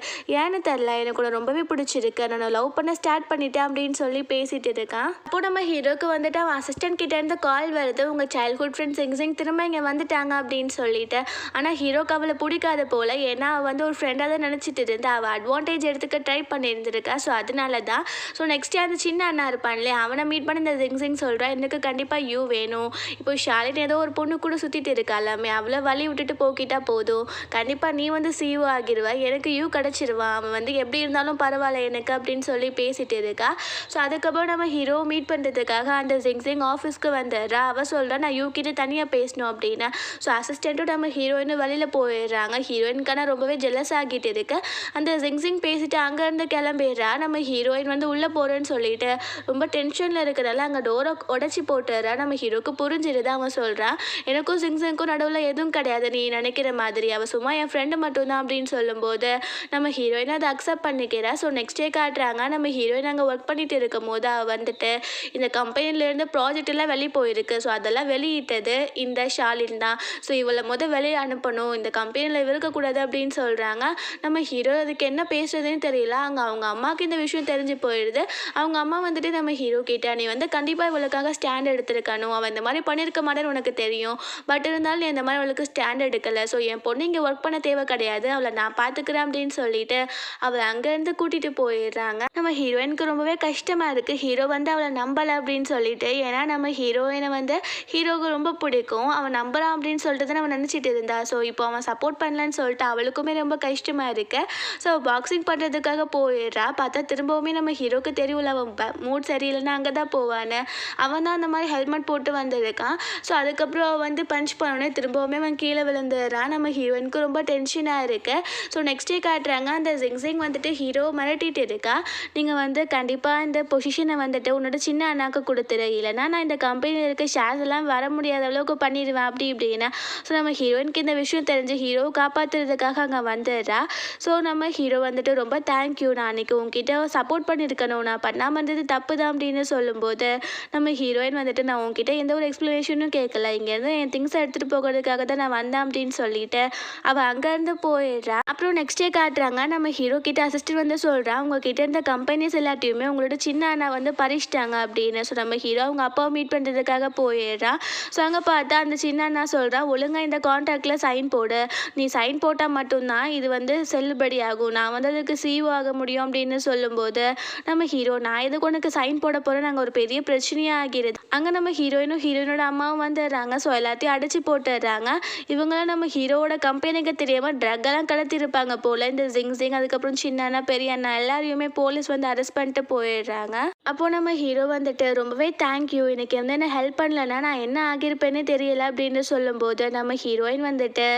ஏன்னு தெரில எனக்கு உன்னை ரொம்பவே பிடிச்சிருக்கு, நான் லவ் பண்ண ஸ்டார்ட் பண்ணிட்டேன் அப்படின்னு சொல்லி பேசிட்டு இருக்கான். அப்போ நம்ம ஹீரோக்கு வந்துட்டு அவன் அசிஸ்டன்ட் கிட்ட இருந்து கால் வருது, உங்கள் சைல்ட்ஹுட் ஃப்ரெண்ட் சிங் திரும்ப இங்கே வந்துட்டாங்க அப்படின்னு சொல்லிட்டு. ஆனால் ஹீரோக்கு அவளை பிடிக்காத போல், ஏன்னா அவள் வந்து ஒரு ஃப்ரெண்டாக தான் நினச்சிட்டு இருந்தா, அவள் அட்வான்டேஜ் எடுத்துக்க ட்ரை பண்ணியிருந்திருக்கா. ஸோ அதனால தான். ஸோ நெக்ஸ்ட் அந்த சின்ன அண்ணா இருப்பான்லே, அவனை மீட் பண்ணி இந்த சிங் சொல்கிறான், எனக்கு கண்டிப்பாக யூ வேணும், இப்போ ஷாலின் ஏதோ ஒரு பொண்ணு கூட சுற்றிட்டு இருக்காலாமே, அவளை வழி விட்டுட்டு போக்கிட்டா போதும், கண்டிப்பாக நீ வந்து சிஇஓ ஆகிடுவா, எனக்கு யூ கிடச்சிருவான், அவன் வந்து எப்படி இருந்தாலும் பரவாயில்ல எனக்கு அப்படின்னு சொல்லி பேசிட்டு இருக்கா. ஸோ அதுக்கப்புறம் நம்ம ஹீரோ மீட் பண்ணுறதுக்காக அந்த சிங் ஆஃபீஸ்க்கு வந்துடுறா. அவள் சொல்கிறா, நான் யூ கிட்ட தனியாக பேசணும் அப்படின்னு. ஸோ அசிஸ்டண்ட்டும் நம்ம ஹீரோயின் வெளியில் போயிடுறாங்க. ஹீரோயினுக்கான ரொம்பவே ஜெலஸ் ஆகிட்டு இருக்கு. அந்த சிங் பேசிட்டு அங்கேருந்து கிளம்பிடுறா. நம்ம ஹீரோயின் வந்து உள்ளே போகிறேன்னு சொல்லிட்டு ரொம்ப டென்ஷனில் இருக்கிறனால அங்கே டோரை உடச்சி போட்டுறா. நம்ம ஹீரோக்கு புரிஞ்சிடுது. அவன் சொல்கிறான், எனக்கும் சிங்க்கும் நடுவில் எதுவும் கிடையாது நீ நினைக்கிற மாதிரி, அவள் சும்மா என் ஃப்ரெண்டு மட்டும்தான் அப்படின்னு சொல்லும்போது நம்ம ஹீரோயின் அதை அக்செப்ட் பண்ணிக்கிறா. ஸோ நெக்ஸ்ட் டே காட்டுறாங்க, நம்ம ஹீரோயின் அங்கே ஒர்க் பண்ணிட்டு இருக்கும் போது அவள் வந்துட்டு இந்த கம்பெனிலேருந்து ப்ராஜெக்ட் எல்லாம் வெளியே போயிருக்கு. ஸோ அதெல்லாம் வெளியிட்டது இந்த ஷாலின் தான். ஸோ இவளை வெளியே அனுப்பணும், இந்த கம்பெனியில் இருக்கக்கூடாது அப்படின்னு சொல்கிறாங்க. நம்ம ஹீரோ அதுக்கு என்ன பேசுறதுன்னு தெரியல. அங்கே அவங்க அம்மாவுக்கு இந்த விஷயம் தெரிஞ்சு போயிடுது. அவங்க அம்மா வந்துட்டு நம்ம ஹீரோ கிட்ட, நீ வந்து கண்டிப்பாக இவளுக்காக ஸ்டாண்ட் எடுத்துருக்கணும், அவள் இந்த மாதிரி பண்ணியிருக்க மாட்டேன்னு உனக்கு தெரியும், பட் இருந்தாலும் நீ இந்த மாதிரி அவளுக்கு ஸ்டாண்ட் எடுக்கலை, ஸோ என் பொண்ணு இங்கே ஒர்க் பண்ண தேவை கிடையாது, அவளை நான் பார்த்துக்கிறேன் அப்படின்னு சொல்லிட்டு அவளை அங்கேருந்து கூட்டிகிட்டு போயிடுறாங்க. நம்ம ஹீரோயினுக்கு ரொம்பவே கஷ்டமாக இருக்குது. ஹீரோ வந்து அவளை நம்பலை அப்படின்னு சொல்லிட்டு, ஏன்னா நம்ம ஹீரோயினை வந்து ஹீரோவுக்கு ரொம்ப பிடிக்கும், அவன் நம்புறான் அப்படின்னு சொல்லிட்டு தான் அவன் நினச்சிட்டு இருந்தா. ஸோ இப்போ அவன் சப்போர்ட் பண்ணலன்னு சொல்லிட்டு அவளுக்குமே ரொம்ப கஷ்டமாக இருக்கு. ஸோ பாக்ஸிங் பண்ணுறதுக்காக போயிடுறா. பார்த்தா திரும்பவுமே நம்ம ஹீரோக்கு தெரியல அவன் மூட் சரியில்லைன்னா அங்கே தான் போவான்னு. அவன் தான் அந்த மாதிரி ஹெல்மெட் போட்டு வந்திருக்கான். ஸோ அதுக்கப்புறம் வந்து பஞ்ச் பண்ணோன்னே திரும்பவுமே அவன் கீழே விழுந்துடுறான். நம்ம ஹீரோயினுக்கு ரொம்ப டென்ஷனாக இருக்கு. ஸோ நெக்ஸ்ட் டே காட்டுறாங்க, அந்த சிங் வந்துட்டு ஹீரோ மிரட்டிட்டு இருக்கா, நீங்கள் வந்து கண்டிப்பாக இந்த பொசிஷனை வந்துட்டு உன்னோட சின்ன அண்ணாக்கு கொடுத்துரு, இல்லைனா நான் இந்த கம்பெனியில் இருக்க ஷேர்ஸ் எல்லாம் வர முடியாத அளவுக்கு பண்ணிடுவேன் அப்படி இப்படின்னா. ஸோ நம்ம ஹீரோயினுக்கு இந்த விஷயம் தெரிஞ்சு ஹீரோவை காப்பாற்றுறதுக்காக அங்கே வந்துடுறா. ஸோ நம்ம ஹீரோ வந்துட்டு ரொம்ப தேங்க்யூ, நான் அன்றைக்கி உங்ககிட்ட சப்போர்ட் பண்ணியிருக்கணும், நான் பண்ணாமல் இருந்தது தப்பு தான் அப்படின்னு சொல்லும்போது நம்ம ஹீரோயின் வந்துட்டு, நான் உங்ககிட்ட எந்த ஒரு எக்ஸ்ப்ளனேஷனும் கேட்கல, இங்கேருந்து என் திங்ஸை எடுத்துகிட்டு போகிறதுக்காக தான் நான் வந்தேன் அப்படின்னு சொல்லிட்டு அவள் அங்கேருந்து போயிடுறா. அப்புறம் நெக்ஸ்ட் டே காட்டுறாங்க, நம்ம ஹீரோ கிட்ட அசிஸ்டன்ட் வந்து சொல்கிறான், உங்ககிட்ட இருந்த கம்பெனிஸ் எல்லாத்தையுமே உங்களோட சின்ன அண்ணா வந்து பறிச்சிட்டாங்க அப்படின்னு. ஸோ நம்ம ஹீரோ அவங்க அப்பாவை மீட் பண்ணுறதுக்காக போயிடுறான். ஸோ அங்கே பார்த்தா அந்த சின்ன அண்ணா சொல்கிறா, ஒழுங்காக இந்த கான்ட்ராக்டில் சைன் போடு, நீ சைன் போட்டால் மட்டும்தான் இது வந்து செல்லுபடி ஆகும், நான் வந்து அதுக்கு சிஇஓ ஆக முடியும் அப்படின்னு சொல்லும்போது நம்ம ஹீரோ, நான் எதுக்கு உனக்கு சைன் போட போகிறேன், நாங்கள் ஒரு பெரிய பிரச்சனையாக ஆகிறது. அங்கே நம்ம ஹீரோயினோட அம்மாவும் வந்துடுறாங்க. ஸோ எல்லாத்தையும் அடிச்சு போட்டுடுறாங்க. இவங்களாம் நம்ம ஹீரோவோட கம்பெனிக்கு தெரியாமல் ட்ரக்கெல்லாம் கடத்திருப்பாங்க போல் இந்த சிங். அதுக்கப்புறம் சின்ன அண்ணா பெரிய அண்ணா எல்லாரையுமே போலீஸ் வந்து அரெஸ்ட் பண்ணிட்டு போயிடுறாங்க. அப்போது நம்ம ஹீரோ வந்துட்டு ரொம்பவே தேங்க்யூ, எனக்கு வந்து என்ன ஹெல்ப் பண்ணலன்னா நான் என்ன ஆகியிருப்பேன்னே தெரியல அப்படின்னு சொல்லும்போது நம்ம ஹீரோயின் வந்துட்டு,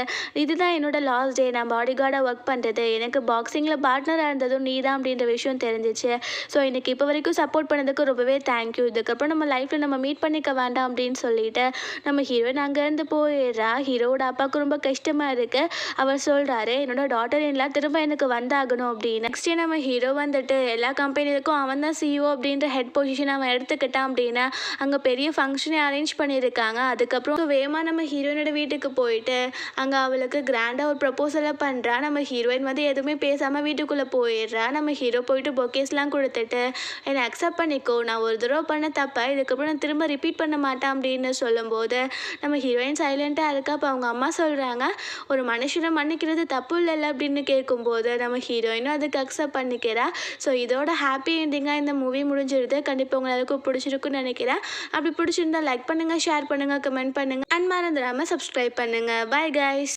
இதுதான் என்னோட லாஸ்ட் டே, நான் பாடி கார்டாக ஒர்க் பண்ணுறது, எனக்கு பாக்ஸிங்கில் பார்ட்னராக இருந்ததும் நீ தான் அப்படின்ற விஷயம் தெரிஞ்சிச்சு. ஸோ எனக்கு இப்போ வரைக்கும் சப்போர்ட் பண்ணதுக்கு ரொம்பவே தேங்க்யூ, இதுக்கப்புறம் நம்ம லைஃப்பில் நம்ம மீட் பண்ணிக்க வேண்டாம் அப்படின்னு சொல்லிட்டு நம்ம ஹீரோயின் அங்கேருந்து போயிடுறா. ஹீரோவோட அப்பாவுக்கு ரொம்ப கஷ்டமாக இருக்குது. அவர் சொல்கிறாரு, என்னோட டாட்டர் எல்லாம் திரும்ப எனக்கு வந்தாகணும் அப்படின்னு. நெக்ஸ்ட் நம்ம ஹீரோ வந்துட்டு எல்லா கம்பெனிக்கும் அவன் தான் சிஇஓ அப்படின்ற ஹெட் பொசிஷன் அவன் எடுத்துக்கிட்டான் அப்படின்னா அங்கே பெரிய ஃபங்க்ஷனே அரேஞ்ச் பண்ணியிருக்காங்க. அதுக்கப்புறம் வேகமாக நம்ம ஹீரோயினோட வீட்டுக்கு போயிட்டு அங்கே அவளுக்கு கிராண்டாக ஒரு ப்ரப்போசலை பண்ணுறா. நம்ம ஹீரோயின் வந்து எதுவுமே பேசாமல் வீட்டுக்குள்ளே போயிடுறா. நம்ம ஹீரோ போயிட்டு பொக்கேஸ்லாம் கொடுத்துட்டு, என்னை அக்செப்ட் பண்ணிக்கோ, நான் ஒரு தடவை பண்ண தப்பா இதுக்கப்புறம் நான் திரும்ப ரிப்பீட் பண்ண மாட்டேன் அப்படின்னு சொல்லும்போது நம்ம ஹீரோயின் சைலண்ட்டாக இருக்கா. அப்போ அவங்க அம்மா சொல்கிறாங்க, ஒரு மனுஷனை மன்னிக்கிறது தப்பு இல்லைல்ல அப்படின்னு கேட்கும்போது நம்ம ஹீரோயினும் அதுக்கு அக்செப்ட் பண்ணிக்கிறா. ஸோ இதோட ஹாப்பி எண்டிங்காக இந்த மூவி முடிஞ்சிருது. கண்டிப்பாக உங்களுக்கு பிடிச்சிருக்குன்னு நினைக்கிறேன். அப்படி பிடிச்சிருந்தா லைக் பண்ணுங்கள், ஷேர் பண்ணுங்கள், கமெண்ட் பண்ணுங்கள், அண்ட் மறந்துடாமல் சப்ஸ்கிரைப் பண்ணுங்கள். Bye guys.